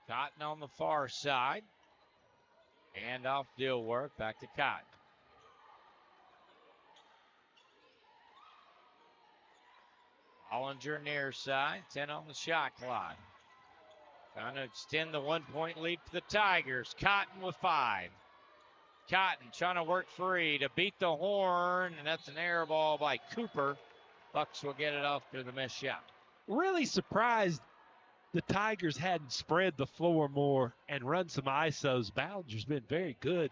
Cotton on the far side. Hand off Dilworth. Back to Cotton. Hollinger near side. 10 on the shot clock. Trying to extend the 1-point lead for the Tigers. Cotton with 5. Cotton trying to work free to beat the horn, and that's an air ball by Cooper. Bucks will get it off to the missed shot. Really surprised the Tigers hadn't spread the floor more and run some ISOs. Ballinger's been very good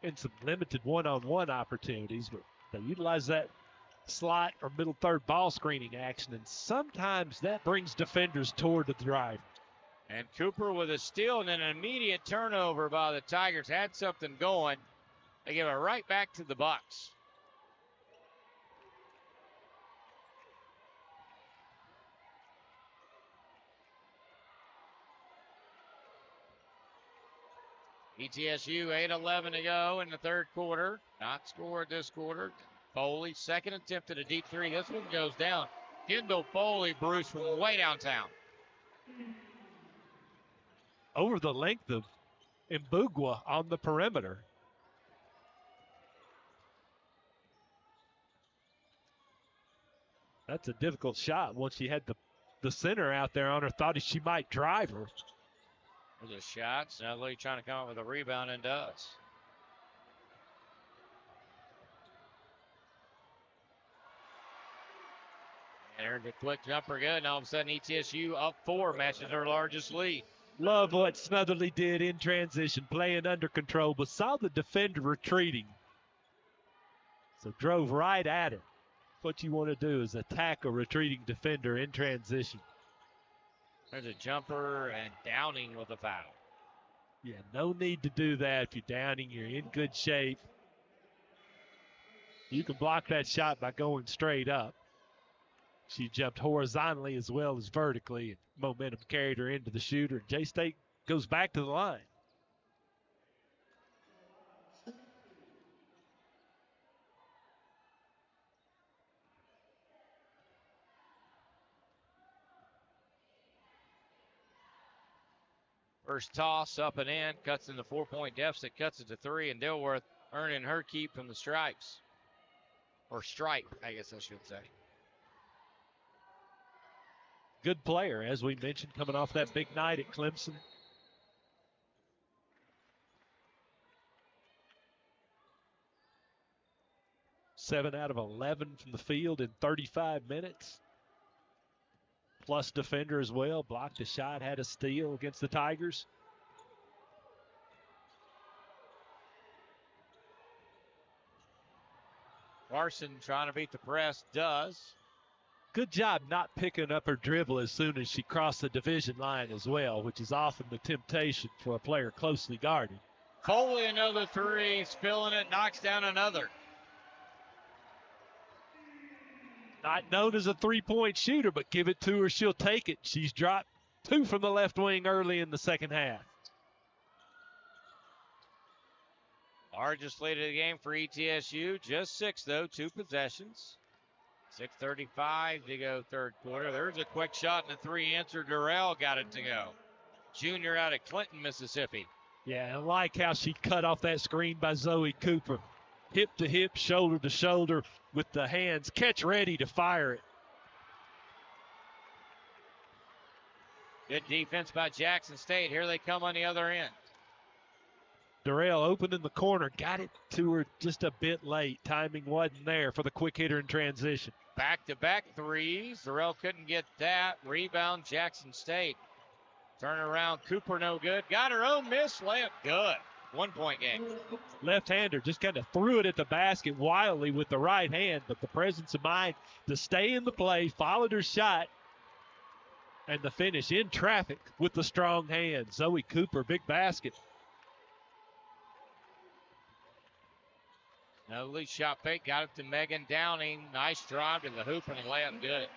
in some limited one-on-one opportunities, but they utilize that slot or middle third ball screening action, and sometimes that brings defenders toward the drive. And Cooper with a steal and an immediate turnover by the Tigers. Had something going. They give it right back to the Bucks. ETSU 8:11 to go in the third quarter. Not scored this quarter. Foley, second attempt at a deep three. This one goes down. Kendall Foley, Bruce, from way downtown. Over the length of Mbugwa on the perimeter. That's a difficult shot once she had the center out there on her. Thought she might drive her. There's a shot. Snugly trying to come up with a rebound and does. And there's a quick jumper good. And all of a sudden ETSU up 4, matches their largest lead. Love what Snutherly did in transition, playing under control, but saw the defender retreating. So drove right at it. What you want to do is attack a retreating defender in transition. There's a jumper and Downing with a foul. Yeah, no need to do that. If you're Downing, you're in good shape. You can block that shot by going straight up. She jumped horizontally as well as vertically, and momentum carried her into the shooter. J-State goes back to the line. First toss up and in, cuts in the 4-point deficit, cuts it to 3, and Dilworth earning her keep from the stripes. Or stripe, I guess I should say. Good player, as we mentioned, coming off that big night at Clemson. Seven out of 11 from the field in 35 minutes. Plus defender as well. Blocked a shot, had a steal against the Tigers. Larson trying to beat the press, does. Good job not picking up her dribble as soon as she crossed the division line as well, which is often the temptation for a player closely guarded. Foley another 3, spilling it, knocks down another. Not known as a three-point shooter, but give it to her, she'll take it. She's dropped 2 from the left wing early in the second half. Largest lead of the game for ETSU, just 6 though, 2 possessions. 6:35 to go third quarter. There's a quick shot and a 3 answer. Durrell got it to go. Junior out of Clinton, Mississippi. Yeah, I like how she cut off that screen by Zoe Cooper. Hip to hip, shoulder to shoulder with the hands. Catch ready to fire it. Good defense by Jackson State. Here they come on the other end. Durrell open in the corner. Got it to her just a bit late. Timing wasn't there for the quick hitter in transition. Back-to-back 3s. Durrell couldn't get that. Rebound, Jackson State. Turn around, Cooper no good. Got her own miss layup, good. 1-point game. Left-hander just kind of threw it at the basket wildly with the right hand, but the presence of mind to stay in the play, followed her shot, and the finish in traffic with the strong hand. Zoe Cooper, big basket. No lead shot fake, got it to Megan Downing. Nice drive to the hoop and the layup, good.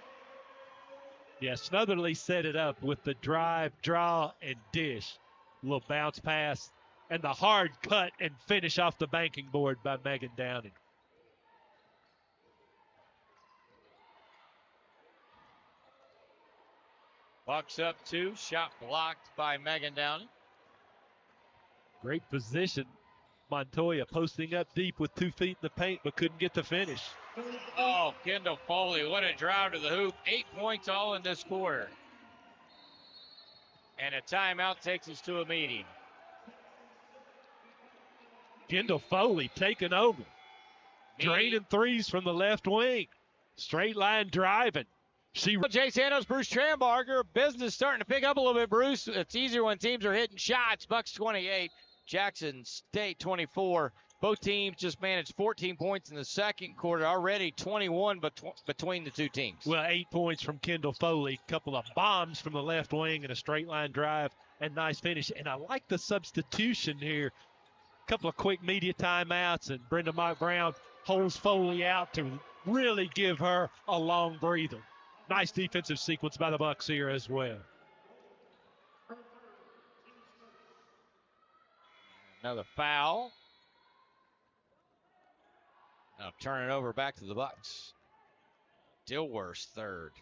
Yeah, Snutherly set it up with the drive, draw, and dish. A little bounce pass, and the hard cut and finish off the banking board by Megan Downing. Bucks up 2, shot blocked by Megan Downing. Great position. Montoya posting up deep with 2 feet in the paint, but couldn't get the finish. Oh, Kendall Foley, what a drive to the hoop. 8 points all in this quarter. And a timeout takes us to a meeting. Kendall Foley taking over. Draining threes from the left wing. Straight line driving. Jay Santos, Bruce Trambarger. Business starting to pick up a little bit, Bruce. It's easier when teams are hitting shots. Bucks 28, Jackson State 24. Both teams just managed 14 points in the second quarter. Already 21 between the two teams. Well, 8 points from Kendall Foley. A couple of bombs from the left wing and a straight line drive and nice finish. And I like the substitution here. A couple of quick media timeouts, and Brenda Mock Brown holds Foley out to really give her a long breather. Nice defensive sequence by the Bucks here as well. Another foul. Now turn it over back to the Bucks. Dilworth third.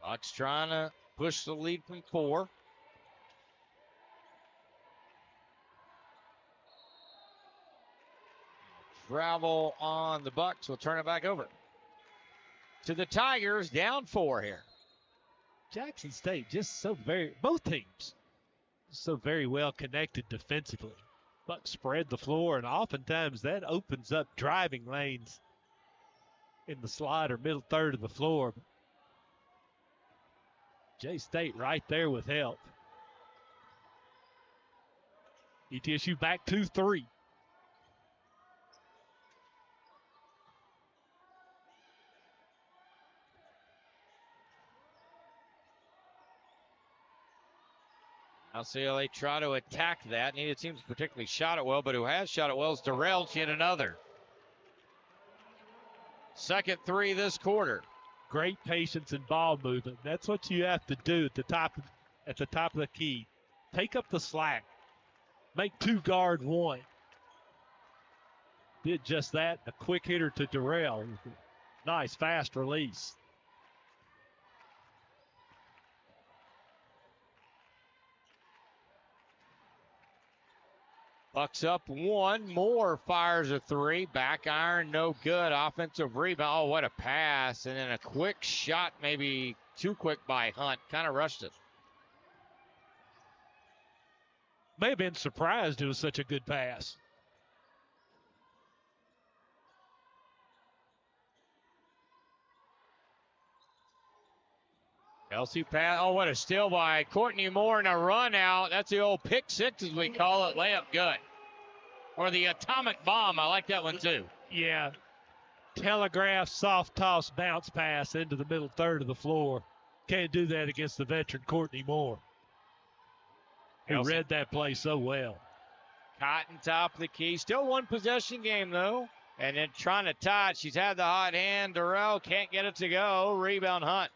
Bucks trying to push the lead from 4. Travel on the Bucks. We'll turn it back over to the Tigers, down 4 here. Jackson State just both teams so very well connected defensively. Bucks spread the floor, and oftentimes that opens up driving lanes in the slot or middle third of the floor. J-State right there with help. ETSU back 2-3. Now CLA try to attack that. Neither team's particularly shot it well, but who has shot it well is Durrell. Hit another. Second 3 this quarter. Great patience and ball movement. That's what you have to do at the top of the key. Take up the slack. Make 2 guard 1. Did just that. A quick hitter to Durrell. Nice fast release. Bucks up 1. Moore fires a 3. Back iron, no good. Offensive rebound. Oh, what a pass. And then a quick shot, maybe too quick by Hunt. Kind of rushed it. May have been surprised it was such a good pass. Kelsey pass. Oh, what a steal by Courtney Moore and a run out. That's the old pick 6, as we call it. Layup good. Or the atomic bomb. I like that one too. Yeah. Telegraph, soft toss, bounce pass into the middle third of the floor. Can't do that against the veteran Courtney Moore, who read that play so well. Cotton top of the key. Still 1 possession game though. And then trying to tie it. She's had the hot hand. Durrell can't get it to go. Rebound Hunt.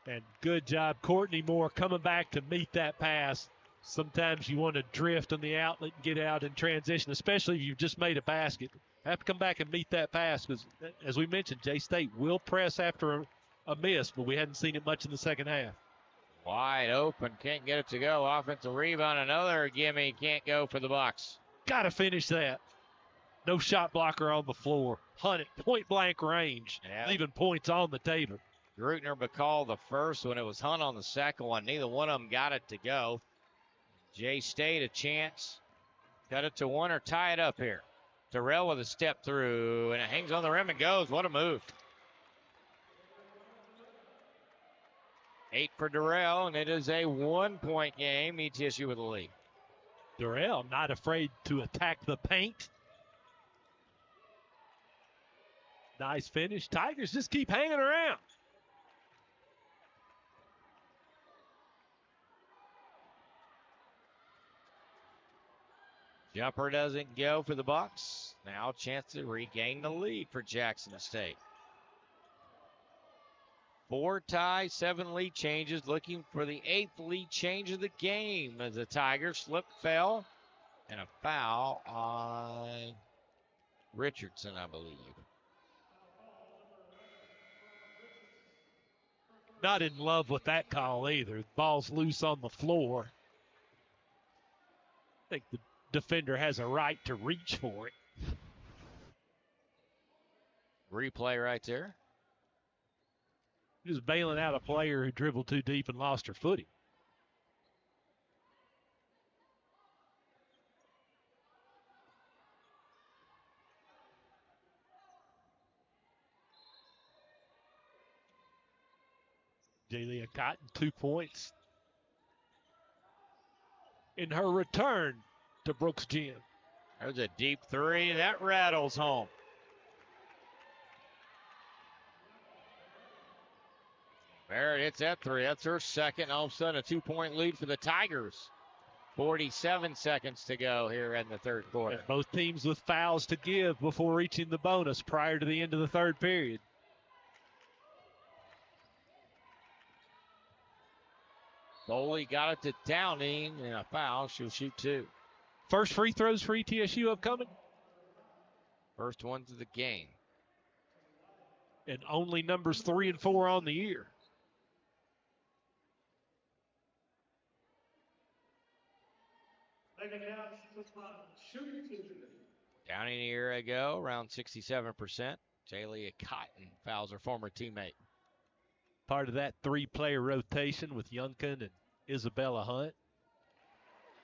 And good job, Courtney Moore, coming back to meet that pass. Sometimes you want to drift on the outlet and get out in transition, especially if you've just made a basket. Have to come back and meet that pass because, as we mentioned, J-State will press after a miss, but we hadn't seen it much in the second half. Wide open, can't get it to go. Offensive rebound, another gimme, can't go for the Bucks. Got to finish that. No shot blocker on the floor. Hunt at point-blank range, leaving points on the table. Grutner McCall the first one. It was Hunt on the second one. Neither one of them got it to go. J-State a chance. Cut it to 1 or tie it up here. Durrell with a step through, and it hangs on the rim and goes. What a move. 8 for Durrell, and it is a 1-point game. ETSU with the lead. Durrell not afraid to attack the paint. Nice finish. Tigers just keep hanging around. Jumper doesn't go for the Bucks. Now a chance to regain the lead for Jackson State. 4 ties, 7 lead changes, looking for the 8th lead change of the game as the Tigers slip, fell, and a foul on Richardson, I believe. not in love with that call either. The ball's loose on the floor. I think the defender has a right to reach for it. Replay right there. Just bailing out a player who dribbled too deep and lost her footing. Jalea Cotton, 2 points in her return to Brooks Gym. There's a deep three. That rattles home. Barrett hits that three. That's her second. All of a sudden, a 2-point lead for the Tigers. 47 seconds to go here in the third quarter. And both teams with fouls to give before reaching the bonus prior to the end of the third period. Foley got it to Downing, and a foul. She'll shoot 2. First free throws for ETSU upcoming. First ones of the game. And only numbers 3 and 4 on the year. Downing a year ago, around 67%. Jalea Cotton fouls her former teammate. Part of that 3-player rotation with Youngkin and Isabella Hunt.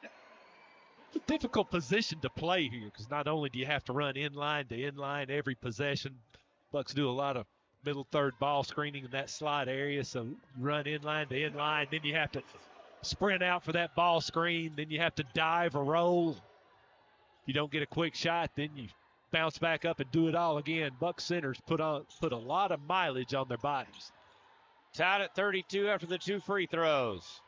It's a difficult position to play here because not only do you have to run inline to inline every possession, Bucks do a lot of middle third ball screening in that slot area, so you run inline to inline, then you have to sprint out for that ball screen, then you have to dive or roll. If you don't get a quick shot, then you bounce back up and do it all again. Bucks centers put a lot of mileage on their bodies. Tied at 32 after the 2 free throws.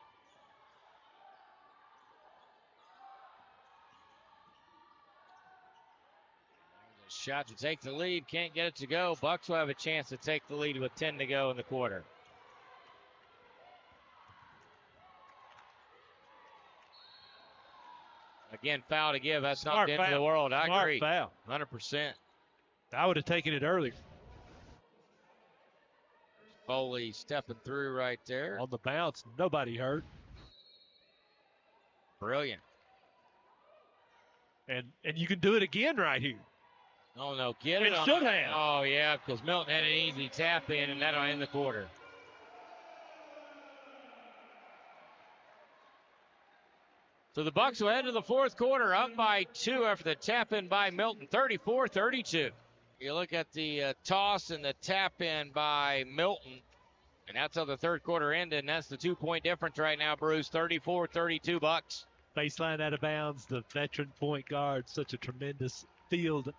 Shot to take the lead. Can't get it to go. Bucks will have a chance to take the lead with 10 to go in the quarter. Again, foul to give. That's not the end of the world. I agree. Foul. 100%. I would have taken it earlier. Foley stepping through right there. On the bounce, nobody hurt. Brilliant. And you can do it again right here. Oh, no. Get it on. Should have. Oh, yeah, because Milton had an easy tap in, and that'll end the quarter. So the Bucks will head to the fourth quarter up by 2 after the tap in by Milton, 34-32. You look at the toss and the tap in by Milton, and that's how the third quarter ended, and that's the 2-point difference right now, Bruce. 34-32 Bucks. Baseline out of bounds. The veteran point guard, such a tremendous field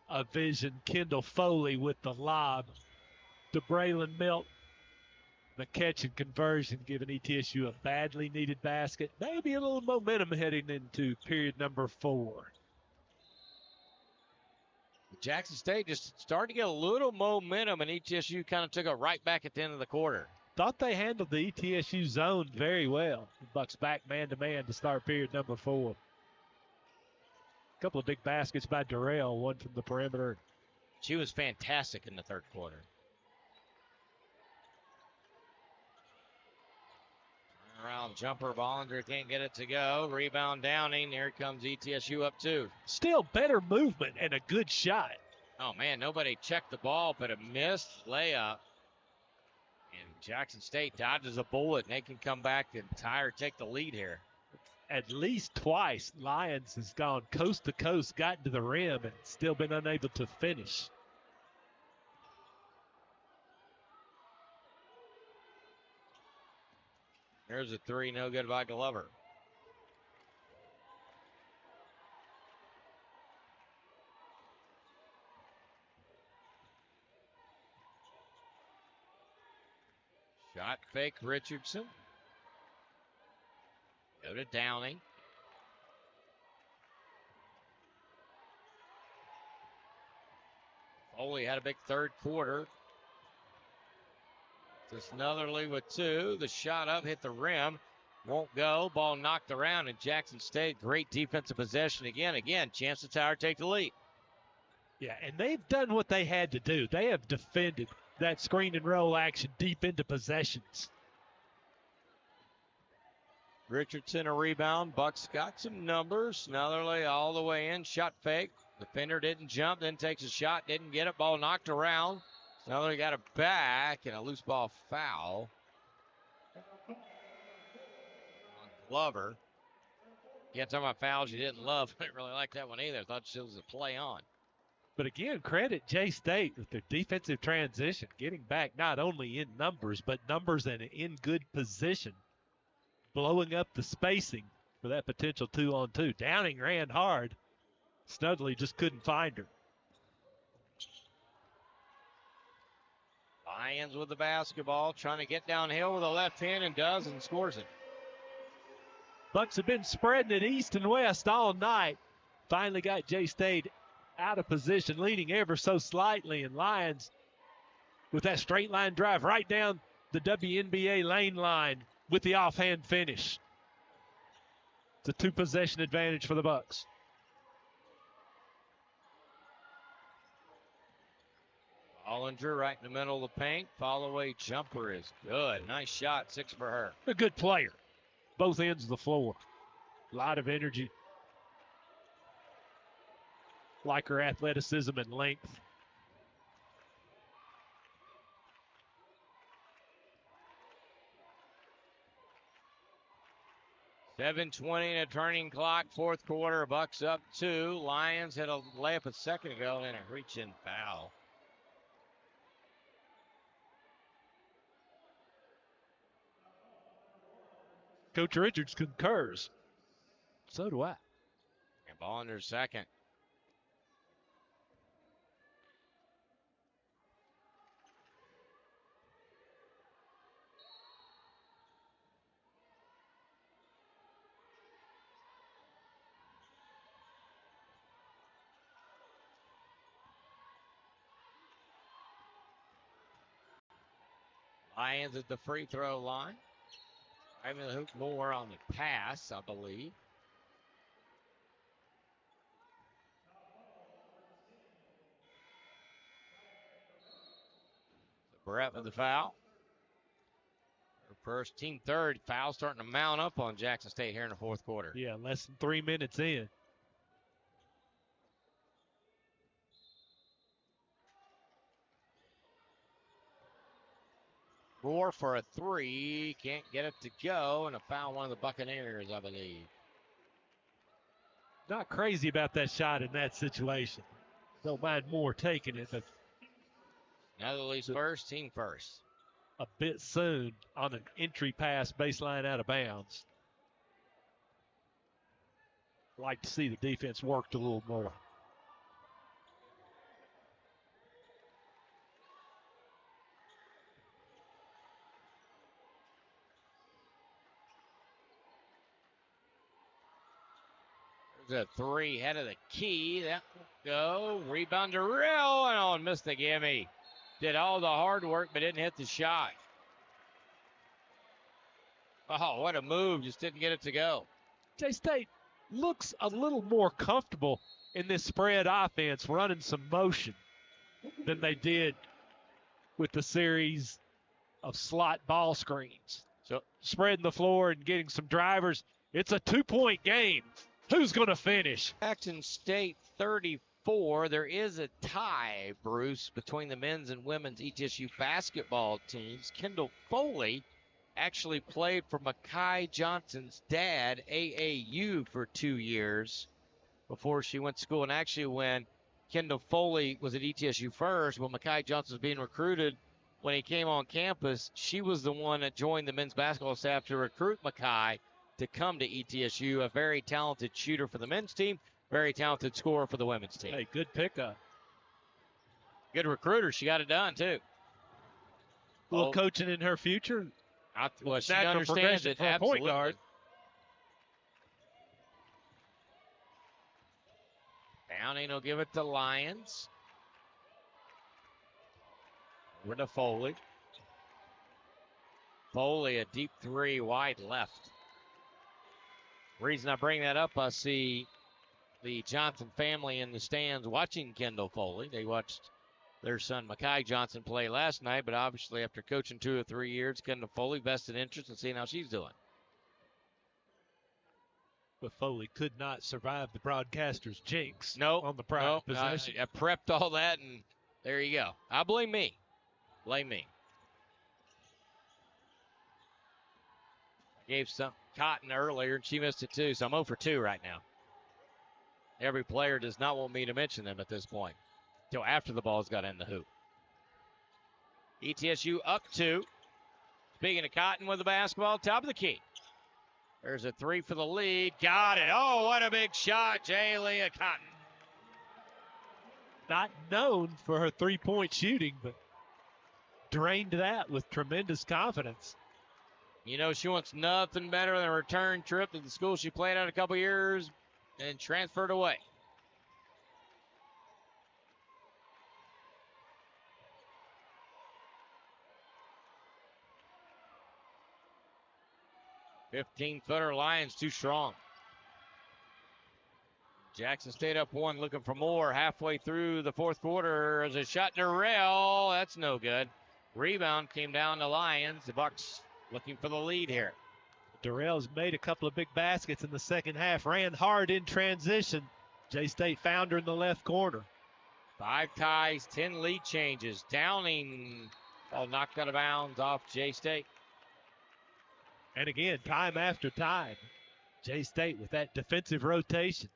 of vision. Kendall Foley with the lob to Braylon Milton. The catch and conversion giving ETSU a badly needed basket. Maybe a little momentum heading into period number 4. Jackson State just started to get a little momentum, and ETSU kind of took it right back at the end of the quarter. Thought they handled the ETSU zone very well. The Bucks back man-to-man to start period number 4. A couple of big baskets by Durrell, one from the perimeter. She was fantastic in the third quarter. Around jumper, Bollinger can't get it to go. Rebound Downing. Here comes ETSU up 2. Still better movement and a good shot. Oh, man, nobody checked the ball, but a missed layup. And Jackson State dodges a bullet, and they can come back and tie or take the lead here. At least twice, Lyons has gone coast to coast, gotten to the rim, and still been unable to finish. There's a 3, no good by Glover. Shot fake Richardson. Go to Downing. Foley had a big third quarter. Just another lead with 2. The shot up, hit the rim. Won't go. Ball knocked around, and Jackson State, great defensive possession again. Again, chance to tie or take the lead. Yeah, and they've done what they had to do. They have defended that screen and roll action deep into possessions. Richardson a rebound. Bucks got some numbers. Netherly all the way in. Shot fake. Defender didn't jump, then takes a shot. Didn't get it. Ball knocked around. Netherly got it back and a loose ball foul on Glover. Can't talk about fouls you didn't love. I didn't really like that one either. I thought it was a play on. But again, credit J-State with their defensive transition, getting back not only in numbers, but numbers and in good position, blowing up the spacing for that potential 2-on-2. Downing ran hard. Snudley just couldn't find her. Lions with the basketball, trying to get downhill with a left hand and does and scores it. Bucks have been spreading it east and west all night. Finally got J-State out of position, leaning ever so slightly, and Lions with that straight line drive right down the WNBA lane line with the offhand finish. It's a 2-possession advantage for the Bucks. Ollinger right in the middle of the paint. Fall away jumper is good. Nice shot, 6 for her. A good player. Both ends of the floor. A lot of energy. Like her athleticism and length. $7:20 in a turning clock. Fourth quarter. Bucks up 2. Lions had a layup a second ago and a reach-in foul. Coach Richards concurs. So do I. And ball under second. Lions at the free throw line. Driving the hoop more on the pass, I believe. So Brett with the foul. Her first, team third foul starting to mount up on Jackson State here in the fourth quarter. Yeah, less than 3 minutes in. Roar for a 3. Can't get it to go. And a foul, one of the Buccaneers, I believe. Not crazy about that shot in that situation. Don't mind Moore taking it, but Netherly's first, team first. a bit soon on an entry pass baseline out of bounds. Like to see the defense worked a little more. There's a 3 head of the key. That will go. Rebound to Rill. And missed the gimme. Did all the hard work, but didn't hit the shot. Oh, what a move. Just didn't get it to go. J-State looks a little more comfortable in this spread offense, running some motion than they did with the series of slot ball screens. So spreading the floor and getting some drivers. It's a 2-point game. Who's going to finish? Jackson State 34. There is a tie, Bruce, between the men's and women's ETSU basketball teams. Kendall Foley actually played for Makai Johnson's dad, AAU, for 2 years before she went to school. And actually, when Kendall Foley was at ETSU first, when Makai Johnson was being recruited, when he came on campus, she was the one that joined the men's basketball staff to recruit Makai to come to ETSU. A very talented shooter for the men's team, very talented scorer for the women's team. Hey, good pickup. Good recruiter. She got it done, too. A little coaching in her future. Well, she Natural understands progression it, for a absolutely. point guard. Downing will give it to Lions. Over to Foley. Foley, a deep 3, wide left. Reason I bring that up, I see the Johnson family in the stands watching Kendall Foley. They watched their son Makai Johnson play last night, but obviously after coaching 2 or 3 years, Kendall Foley vested interest in seeing how she's doing. But Foley could not survive the broadcaster's jinx Nope. on the prior possession. I prepped all that, and there you go. I blame me. Blame me. I gave some Cotton earlier, and she missed it too, so I'm 0 for 2 right now. Every player does not want me to mention them at this point until after the ball's got in the hoop. ETSU up 2. Speaking of Cotton with the basketball, top of the key. There's a 3 for the lead. Got it. Oh, what a big shot, Jaylia Cotton. Not known for her three-point shooting, but drained that with tremendous confidence. You know, she wants nothing better than a return trip to the school she played at a couple years and transferred away. "15-footer Lions too strong." Jackson State up 1, looking for more. Halfway through the fourth quarter, there's a shot to rail. That's no good. Rebound came down to Lions. The Bucks looking for the lead here. Durrell's made a couple of big baskets in the second half. Ran hard in transition. J-State found her in the left corner. 5 ties, 10 lead changes. Downing, ball knocked out of bounds off J-State. And again, time after time, J-State with that defensive rotation.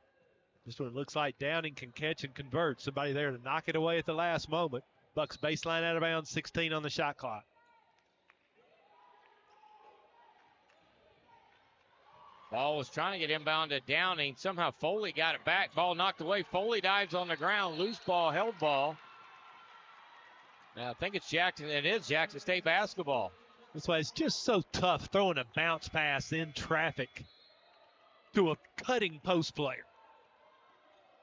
This one looks like Downing can catch and convert. Somebody there to knock it away at the last moment. Bucks baseline out of bounds, 16 on the shot clock. Ball was trying to get inbound to Downing. Somehow Foley got it back. Ball knocked away. Foley dives on the ground. Loose ball, held ball. Now I think it's Jackson. It is Jackson State basketball. That's why it's just so tough throwing a bounce pass in traffic to a cutting post player.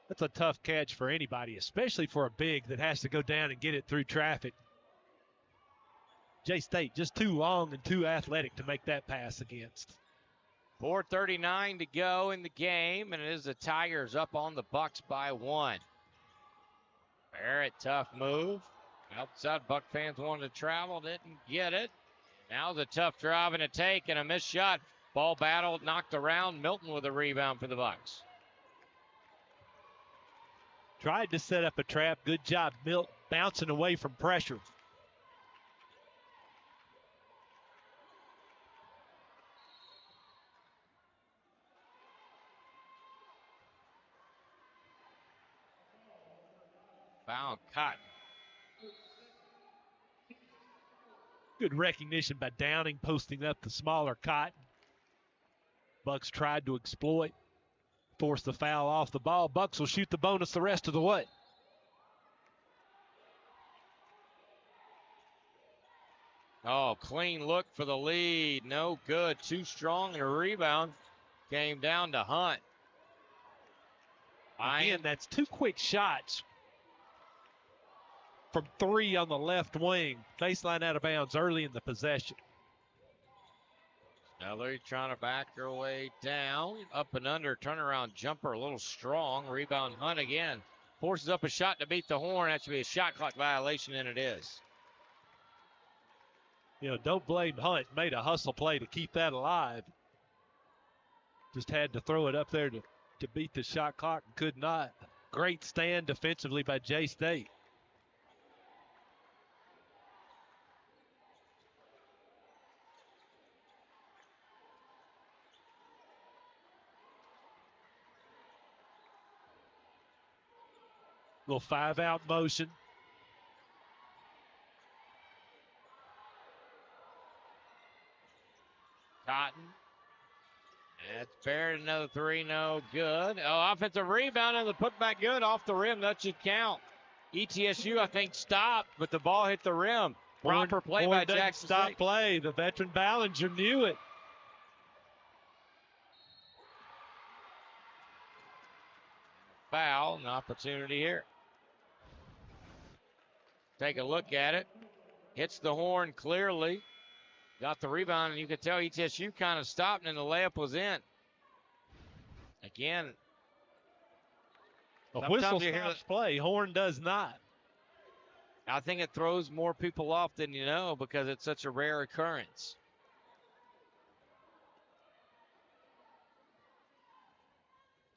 That's a tough catch for anybody, especially for a big that has to go down and get it through traffic. J-State just too long and too athletic to make that pass against. 4:39 to go in the game, and it is the Tigers up on the Bucks by 1. Barrett, tough move. Outside Buck fans wanted to travel, didn't get it. Now the tough drive and a take and a missed shot. Ball battled, knocked around. Milton with a rebound for the Bucks. Tried to set up a trap. Good job, Milt, bouncing away from pressure. Foul Cotton. Good recognition by Downing, posting up the smaller Cotton. Bucks tried to exploit. Force the foul off the ball. Bucks will shoot the bonus the rest of the way. Oh, clean look for the lead. No good. Too strong, and a rebound came down to Hunt. Again, that's 2 quick shots from 3 on the left wing. Baseline out of bounds early in the possession. Now they're trying to back their way down. Up and under, turnaround jumper, a little strong. Rebound Hunt again. Forces up a shot to beat the horn. That should be a shot clock violation, and it is. You know, don't blame Hunt. Made a hustle play to keep that alive. Just had to throw it up there to beat the shot clock and could not. Great stand defensively by J-State. Little 5-out motion. Cotton. That's Barrett, another 3, no good. Oh, offensive rebound and the putback good off the rim. That should count. ETSU, I think, stopped, but the ball hit the rim. Proper play by Jackson Stop State. play. The veteran Ballinger knew it. Foul, an opportunity here. Take a look at it. Hits the horn clearly. Got the rebound, and you could tell ETSU kind of stopped, and the layup was in. Again. A whistle stops play. Horn does not. I think it throws more people off than you know because it's such a rare occurrence.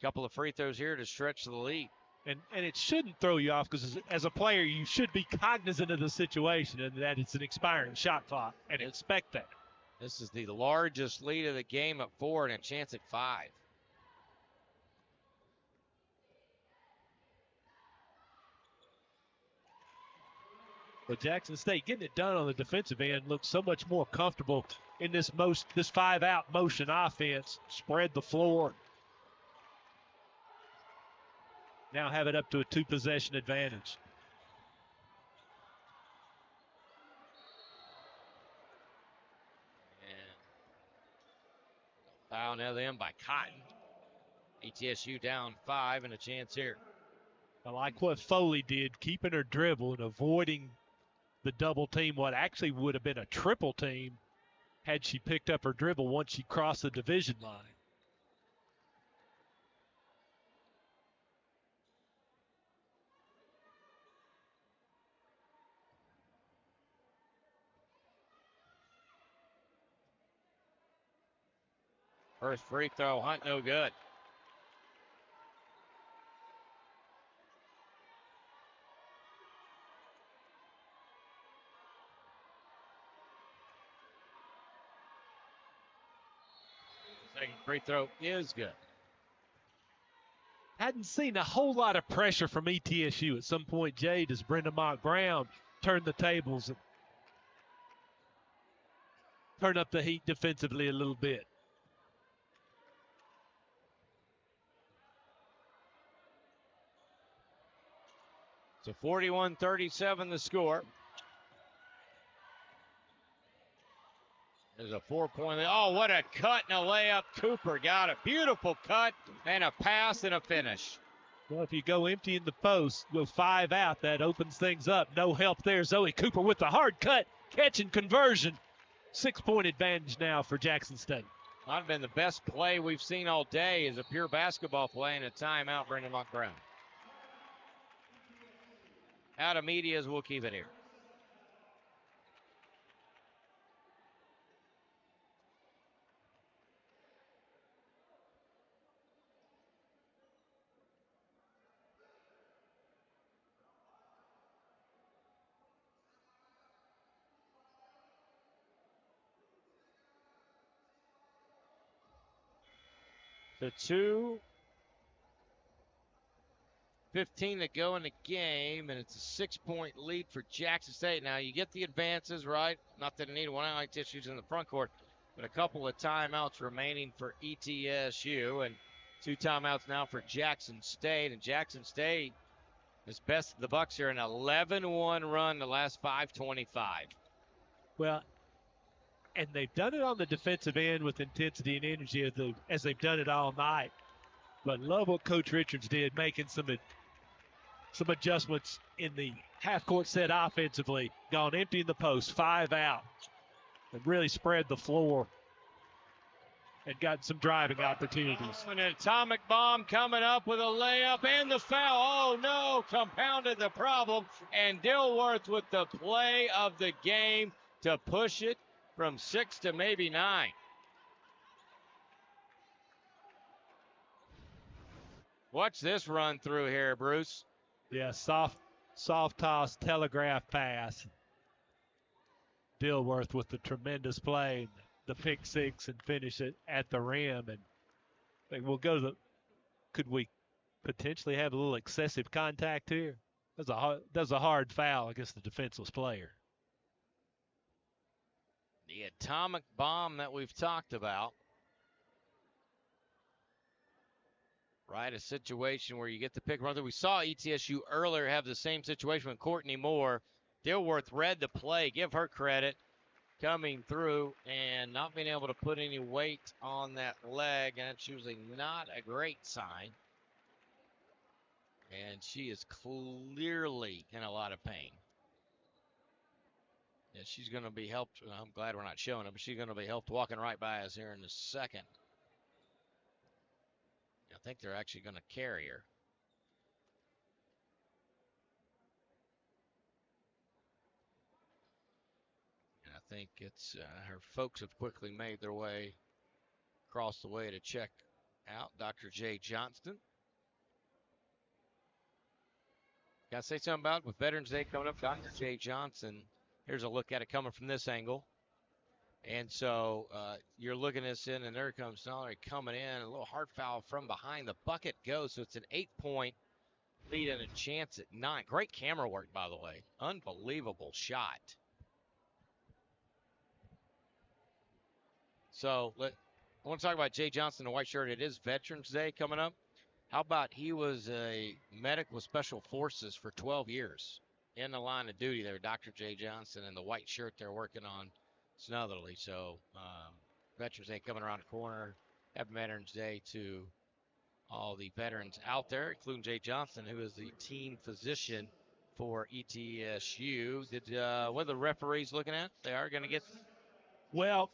Couple of free throws here to stretch the lead. And it shouldn't throw you off because as a player, you should be cognizant of the situation and that it's an expiring shot clock and expect that. This is the largest lead of the game at 4 and a chance at 5. But Jackson State getting it done on the defensive end looks so much more comfortable in this 5-out motion offense. Spread the floor. Now have it up to a 2-possession advantage. And foul now then by Cotton. ETSU down 5 and a chance here. I like what Foley did, keeping her dribble and avoiding the double team, what actually would have been a triple team had she picked up her dribble once she crossed the division line. First free throw, Hunt, no good. Second free throw is good. Hadn't seen a whole lot of pressure from ETSU at some point, Jay, does Brenda Mock Brown turn the tables and turn up the heat defensively a little bit. So 41-37 the score. There's a 4-point. Oh, what a cut and a layup. Cooper got a beautiful cut and a pass and a finish. Well, if you go empty in the post, go 5 out, that opens things up. No help there. Zoe Cooper with the hard cut, catch and conversion. 6-point advantage now for Jackson State. Might have been the best play we've seen all day is a pure basketball play and a timeout, Brenda Mock Brown. Out of medias, we'll keep it here. So 2:15 to go in the game, and it's a 6-point lead for Jackson State. Now, you get the advances, right? Not that I need one out issues in the front court, but a couple of timeouts remaining for ETSU, and 2 timeouts now for Jackson State. And Jackson State is best of the Bucks here, an 11-1 run the last 5:25. Well, and they've done it on the defensive end with intensity and energy as they've done it all night. But love what Coach Richards did, making some adjustments in the half-court set offensively. Gone empty in the post, 5 out, and really spread the floor and got some driving opportunities. An atomic bomb coming up with a layup and the foul. Oh, no, compounded the problem. And Dilworth with the play of the game to push it from 6 to maybe 9. Watch this run through here, Bruce. Yeah, soft toss, telegraph pass. Dilworth with the tremendous play, the pick 6, and finish it at the rim. And I think we'll go to could we potentially have a little excessive contact here? That's a hard foul against the defenseless player. The atomic bomb that we've talked about. Right, a situation where you get the pick run. We saw ETSU earlier have the same situation with Courtney Moore. Dilworth read the play, give her credit, coming through and not being able to put any weight on that leg, and that's usually not a great sign. And she is clearly in a lot of pain. Yeah, she's going to be helped. I'm glad we're not showing it, but she's going to be helped walking right by us here in a second. I think they're actually going to carry her. think it's her folks have quickly made their way across the way to check out Dr. Jay Johnston. Got to say something about it with Veterans Day coming up. Dr. Jay Johnson, here's a look at it coming from this angle. And so you're looking at this in, and there comes Sonnery coming in. A little hard foul from behind. The bucket goes, so it's an 8-point lead and a chance at 9. Great camera work, by the way. Unbelievable shot. So I want to talk about Jay Johnson, the white shirt. It is Veterans Day coming up. How about he was a medic with Special Forces for 12 years in the line of duty there, Dr. Jay Johnson, and the white shirt they're working on Snotherly. So Veterans Day coming around the corner. Happy Veterans Day to all the veterans out there, including Jay Johnson, who is the team physician for ETSU. What are the referees looking at? They are going to get. Well,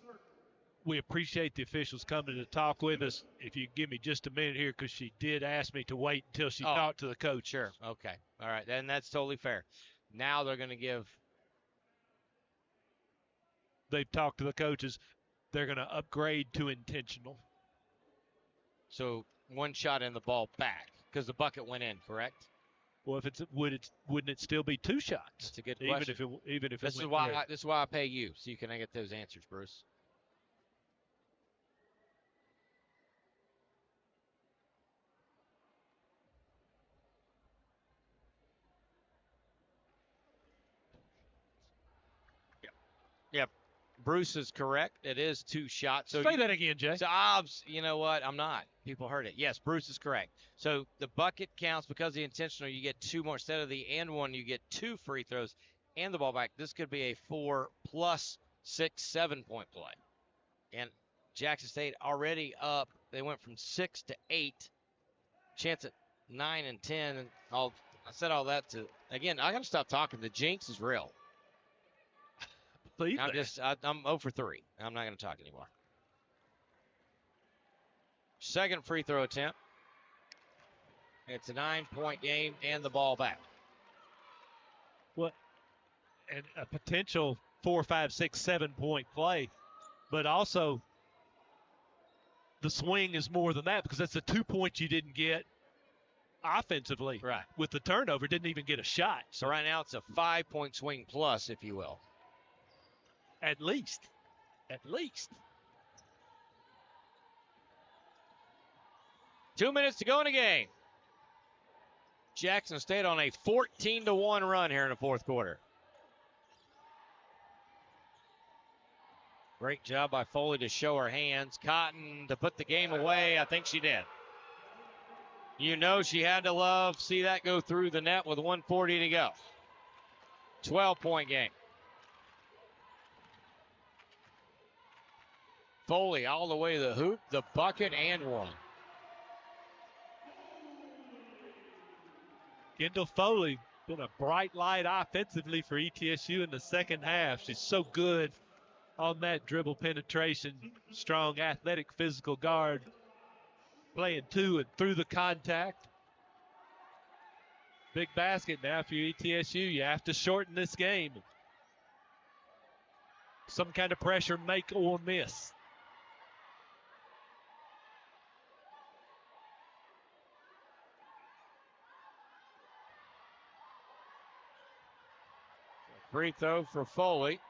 we appreciate the officials coming to talk with us. If you give me just a minute here, because she did ask me to wait until she talked to the coach. Sure. Okay. All right. Then that's totally fair. Now they're going to give. They've talked to the coaches. They're going to upgrade to intentional. So one shot in the ball back because the bucket went in, correct? Well, if wouldn't it still be 2 shots? That's a good question. Even if this is why I pay you, so you can get those answers, Bruce. Yep. Bruce is correct. It is 2 shots. So say that again, Jay. So, you know what? I'm not. People heard it. Yes, Bruce is correct. So the bucket counts because the intentional. You get 2 more. Instead of the and 1, you get 2 free throws and the ball back. This could be a 4 plus 6, 7-point play. And Jackson State already up. They went from 6 to 8. Chance at 9 and 10. And I said all that to, again, I got to stop talking. The jinx is real. I'm 0 for 3. I'm not going to talk anymore. Second free throw attempt. It's a 9-point game and the ball back. What? And a potential 4, 5, 6, 7-point play, but also the swing is more than that because that's the 2 points you didn't get offensively. Right. With the turnover, didn't even get a shot. So right now it's a 5-point swing plus, if you will. At least. 2 minutes to go in the game. Jackson State on a 14-1 run here in the fourth quarter. Great job by Foley to show her hands. Cotton to put the game away. I think she did. You know she had to see that go through the net with 1:40 to go. 12-point game. Foley all the way to the hoop, the bucket, and 1. Kendall Foley been a bright light offensively for ETSU in the second half. She's so good on that dribble penetration, strong, athletic, physical guard, playing to and through the contact. Big basket now for ETSU. You have to shorten this game. Some kind of pressure, make or miss. Free throw for Foley.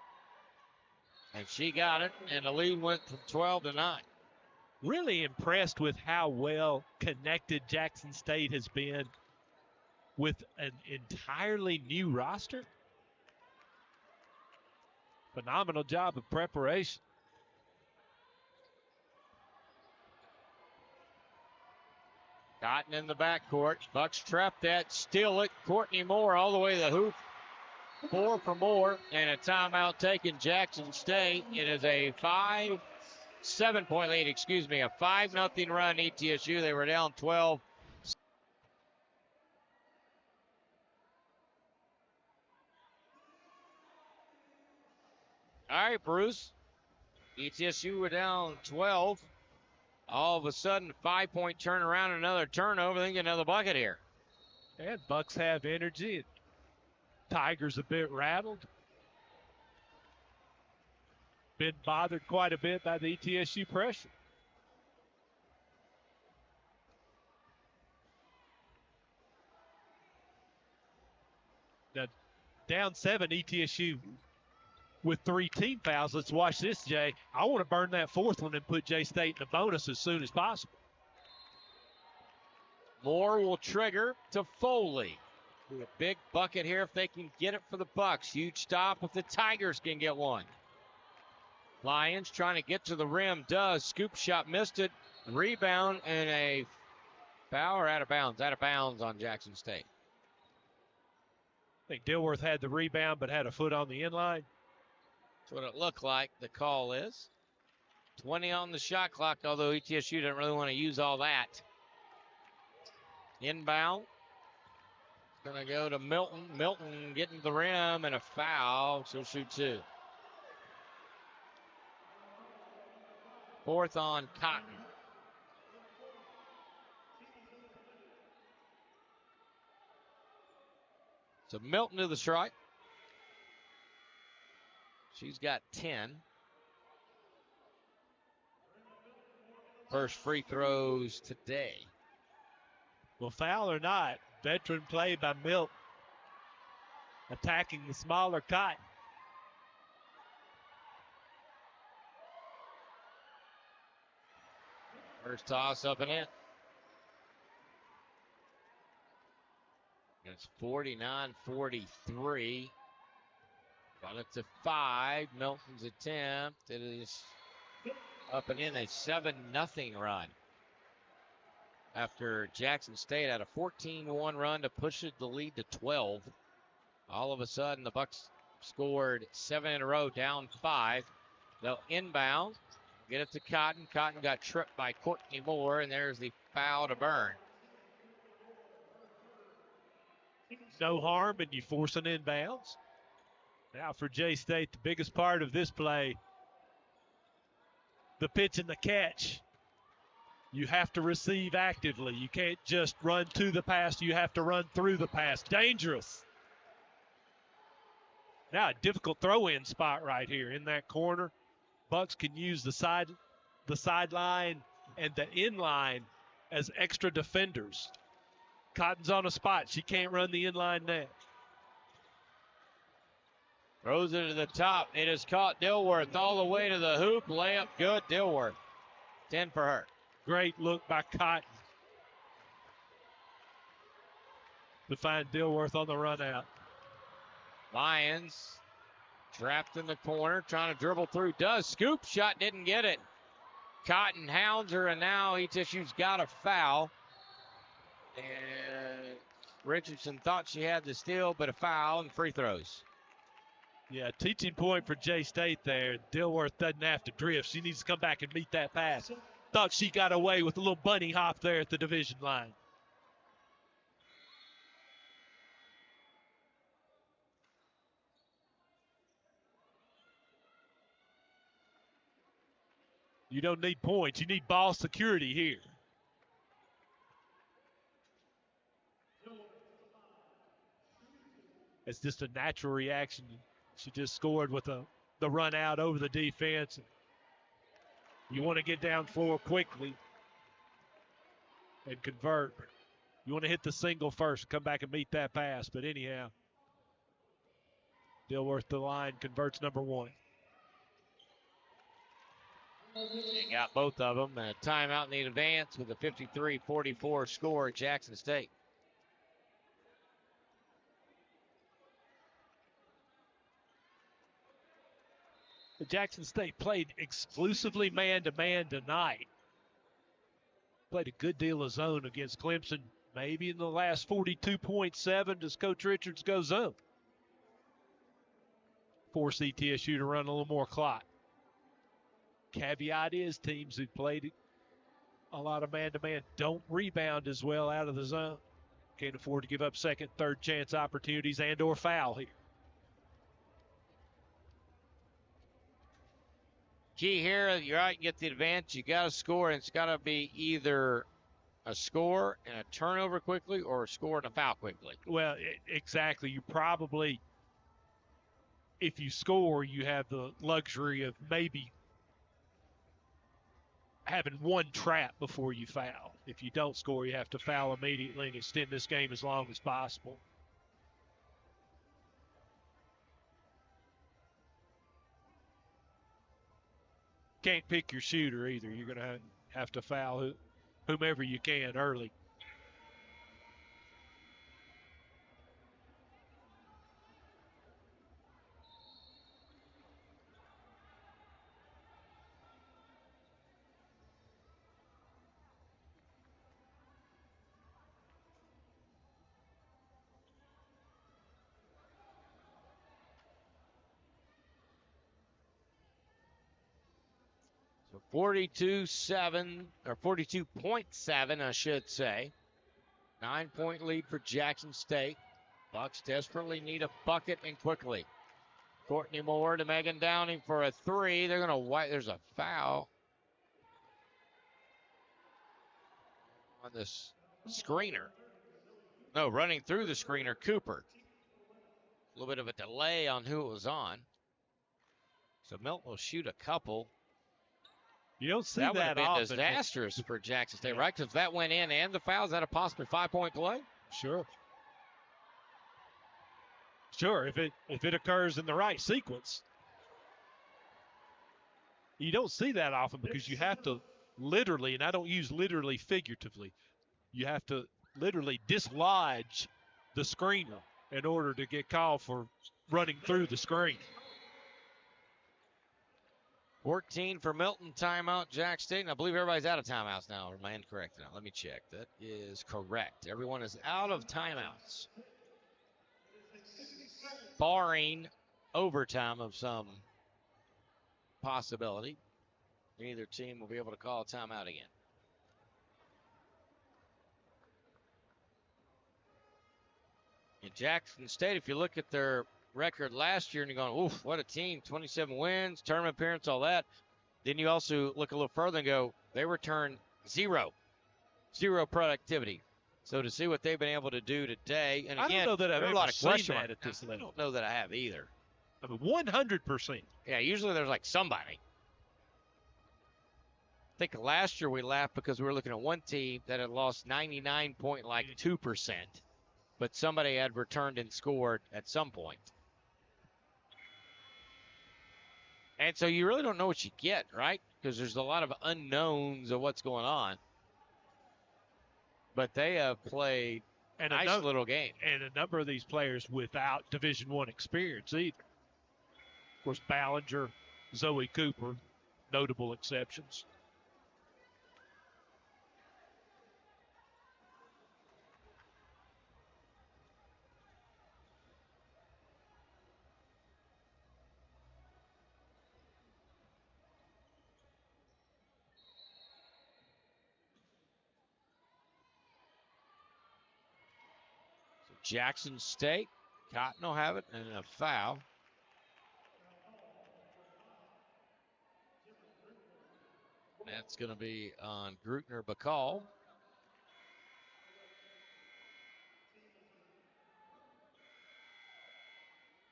And she got it, and the lead went from 12 to 9. Really impressed with how well connected Jackson State has been with an entirely new roster. Phenomenal job of preparation. Cotton in the backcourt. Bucks trap that, steal it. Courtney Moore all the way to the hoop. 4 for Moore, and a timeout taken. Jackson State. It is a 7-point lead, a 5-0 run ETSU. They were down 12. All right, Bruce. ETSU were down 12. All of a sudden, 5-point turnaround, another turnover, then get another bucket here. And Bucks have energy. Tigers a bit rattled. been bothered quite a bit by the ETSU pressure. Now, down 7, ETSU with 3 team fouls. Let's watch this, Jay. I want to burn that 4th one and put J-State in a bonus as soon as possible. Moore will trigger to Foley. A big bucket here if they can get it for the Bucks. Huge stop if the Tigers can get one. Lions trying to get to the rim. Does. Scoop shot, missed it. Rebound and a foul or out of bounds? Out of bounds on Jackson State. I think Dilworth had the rebound but had a foot on the inline. That's what it looked like. The call is 20 on the shot clock, although ETSU didn't really want to use all that. Inbound. Going to go to Milton. Milton getting to the rim and a foul. So shoot 2. 4th on Cotton. So Milton to the strike. She's got 10. First free throws today. Well, foul or not, veteran play by Milton. Attacking the smaller Cotton. First toss up and in. It's 49-43. Got it to 5. Milton's attempt. It is up and in, a 7-0 run. After Jackson State had a 14-1 run to push the lead to 12. All of a sudden, the Bucks scored 7 in a row, down 5. They'll inbound, get it to Cotton. Cotton got tripped by Courtney Moore, and there's the foul to Burn. No harm, and you force an inbounds. Now for J-State, the biggest part of this play, the pitch and the catch. You have to receive actively. You can't just run to the pass. You have to run through the pass. Dangerous. Now a difficult throw-in spot right here in that corner. Bucks can use the sideline and the inline as extra defenders. Cotton's on a spot. She can't run the inline net. Throws it to the top. It has caught Dilworth all the way to the hoop. Layup good. Dilworth. 10 for her. Great look by Cotton to find Dilworth on the run out. Lions trapped in the corner, trying to dribble through. Does. Scoop shot, didn't get it. Cotton hounds her, and now ETSU's got a foul. And Richardson thought she had the steal, but a foul and free throws. Yeah, teaching point for J-State there. Dilworth doesn't have to drift. She needs to come back and meet that pass. Thought she got away with a little bunny hop there at the division line. You don't need points. You need ball security here. It's just a natural reaction. She just scored with the run out over the defense. You want to get down floor quickly and convert. You want to hit the single first, come back and meet that pass. But anyhow, Dilworth the line converts number 1. They got both of them. And a timeout in the advance with a 53-44 score at Jackson State. Jackson State played exclusively man-to-man tonight. Played a good deal of zone against Clemson. Maybe in the last 42.7 does Coach Richards go zone. Force ETSU to run a little more clock. Caveat is teams who played a lot of man-to-man don't rebound as well out of the zone. Can't afford to give up second, third chance opportunities and or foul here. Key here, you're right, you get the advantage, you got to score, and it's got to be either a score and a turnover quickly or a score and a foul quickly. Well, exactly. You probably, if you score, you have the luxury of maybe having one trap before you foul. If you don't score, you have to foul immediately and extend this game as long as possible. Can't pick your shooter either. You're going to have to foul whomever you can early. So 42-7, or 42.7, I should say. 9-point lead for Jackson State. Bucks desperately need a bucket and quickly. Courtney Moore to Megan Downing for a three. They're going to wipe. There's a foul on this screener. No, running through the screener, Cooper. A little bit of a delay on who it was on. So Milton will shoot a couple. You don't see that that would have been often. Disastrous for Jackson State, right? Because if that went in and the foul, is that a possibly 5-point play? Sure. Sure, if it occurs in the right sequence. You don't see that often because you have to literally, and I don't use literally figuratively, you have to literally dislodge the screener in order to get called for running through the screen. 14 for Milton, timeout, Jackson State. And I believe everybody's out of timeouts now. Or am I incorrect now? Let me check. That is correct. Everyone is out of timeouts, barring overtime of some possibility. Neither team will be able to call a timeout again. In Jackson State, if you look at their record last year and you're going, oof, what a team, 27 wins, tournament appearance, all that. Then you also look a little further and go, they return zero productivity. So to see what they've been able to do today, and again, I don't know that I've there are ever a lot of seen question that marks. at this I level. don't know that I have either. I mean, 100%. Yeah, usually there's like somebody. I think last year we laughed because we were looking at one team that had lost 99.2%, but somebody had returned and scored at some point. And so you really don't know what you get, right? Because there's a lot of unknowns of what's going on. But they have played a nice little game. And a number of these players without Division I experience either. Of course, Ballinger, Zoe Cooper, notable exceptions. Jackson State, Cotton will have it, and a foul. That's going to be on Grutner Bacall.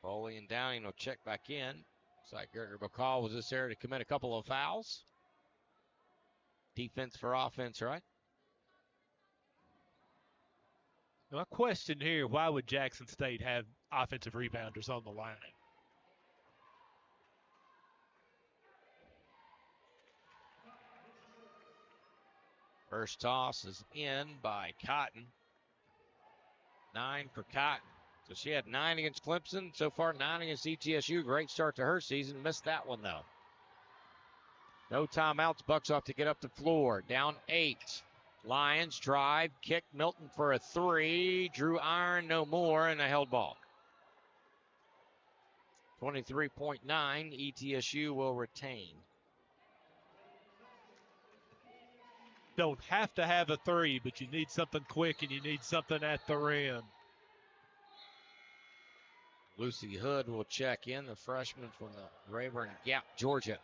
Foley and Downing will check back in. Looks like Grutner Bacall was just there to commit a couple of fouls. Defense for offense, right? My question here, why would Jackson State have offensive rebounders on the line? First toss is in by Cotton. 9 for Cotton. So she had 9 against Clemson. So far, 9 against ETSU. Great start to her season. Missed that one, though. No timeouts. Bucks off to get up the floor. Down 8. Lions drive, kick Milton for a 3. Drew iron, no more, and a held ball. 23.9. ETSU will retain. Don't have to have a 3, but you need something quick and you need something at the rim. Lucy Hood will check in, the freshman from the Rayburn Gap, Georgia.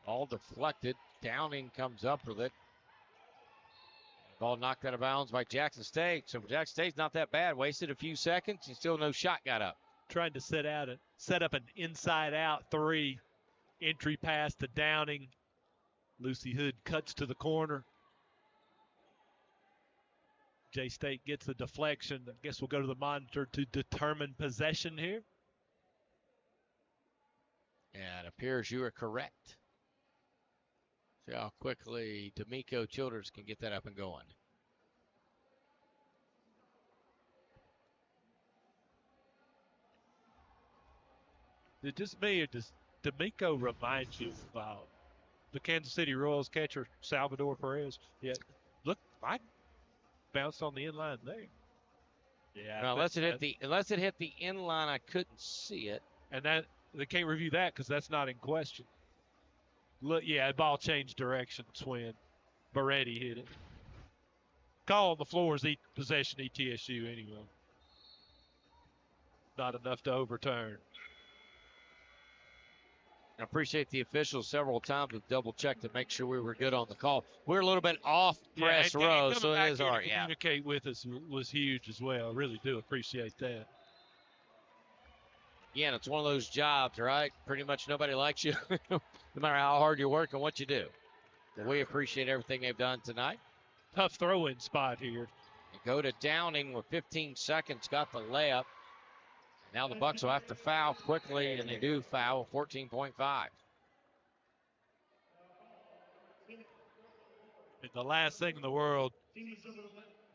All deflected. Downing comes up with it. Ball knocked out of bounds by Jackson State. So Jackson State's not that bad. Wasted a few seconds and still no shot got up. Trying to set up an inside-out three. Entry pass to Downing. Lucy Hood cuts to the corner. J-State gets the deflection. I guess we'll go to the monitor to determine possession here. Yeah, it appears you are correct. See how quickly D'Amico Childers can get that up and going. Is it just me, or does D'Amico remind you of the Kansas City Royals catcher Salvador Perez? Yeah, look, I bounced on the inline there. Yeah, now, unless it hit the inline, I couldn't see it. And that they can't review that because that's not in question. Look, yeah, the ball changed directions when Beretti hit it. Call on the floor is possession ETSU anyway. Not enough to overturn. I appreciate the officials several times have double checked to make sure we were good on the call. We're a little bit off press row, so it is all right. Yeah. Communicate with us was huge as well. I really do appreciate that. Again, it's one of those jobs, right? Pretty much nobody likes you, no matter how hard you work and what you do. But we appreciate everything they've done tonight. Tough throw-in spot here. They go to Downing with 15 seconds, got the layup. Now the Bucks will have to foul quickly, and they do foul 14.5. The last thing in the world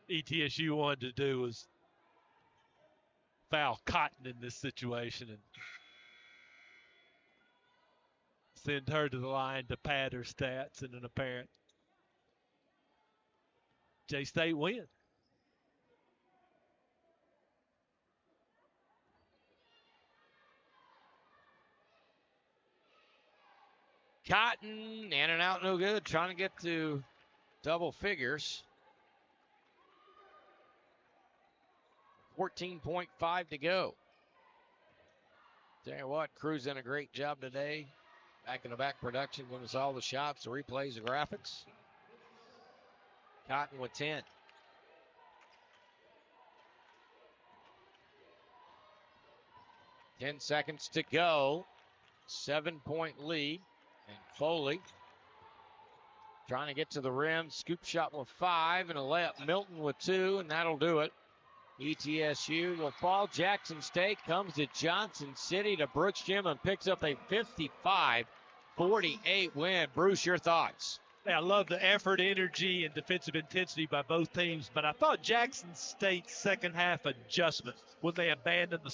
ETSU wanted to do was foul Cotton in this situation and send her to the line to pad her stats in an apparent J-State win. Cotton, in and out, no good. Trying to get to double figures. 14.5 to go. Tell you what, Crew's done a great job today. Back in the back production, giving us all the shots, the replays, the graphics. Cotton with 10. Ten seconds to go. 7-point lead. And Foley trying to get to the rim. Scoop shot with 5 and a layup. Milton with 2, and that'll do it. ETSU will fall. Jackson State comes to Johnson City to Brooks Gym and picks up a 55-48 win. Bruce, your thoughts? I love the effort, energy, and defensive intensity by both teams, but I thought Jackson State's second half adjustment when they abandoned the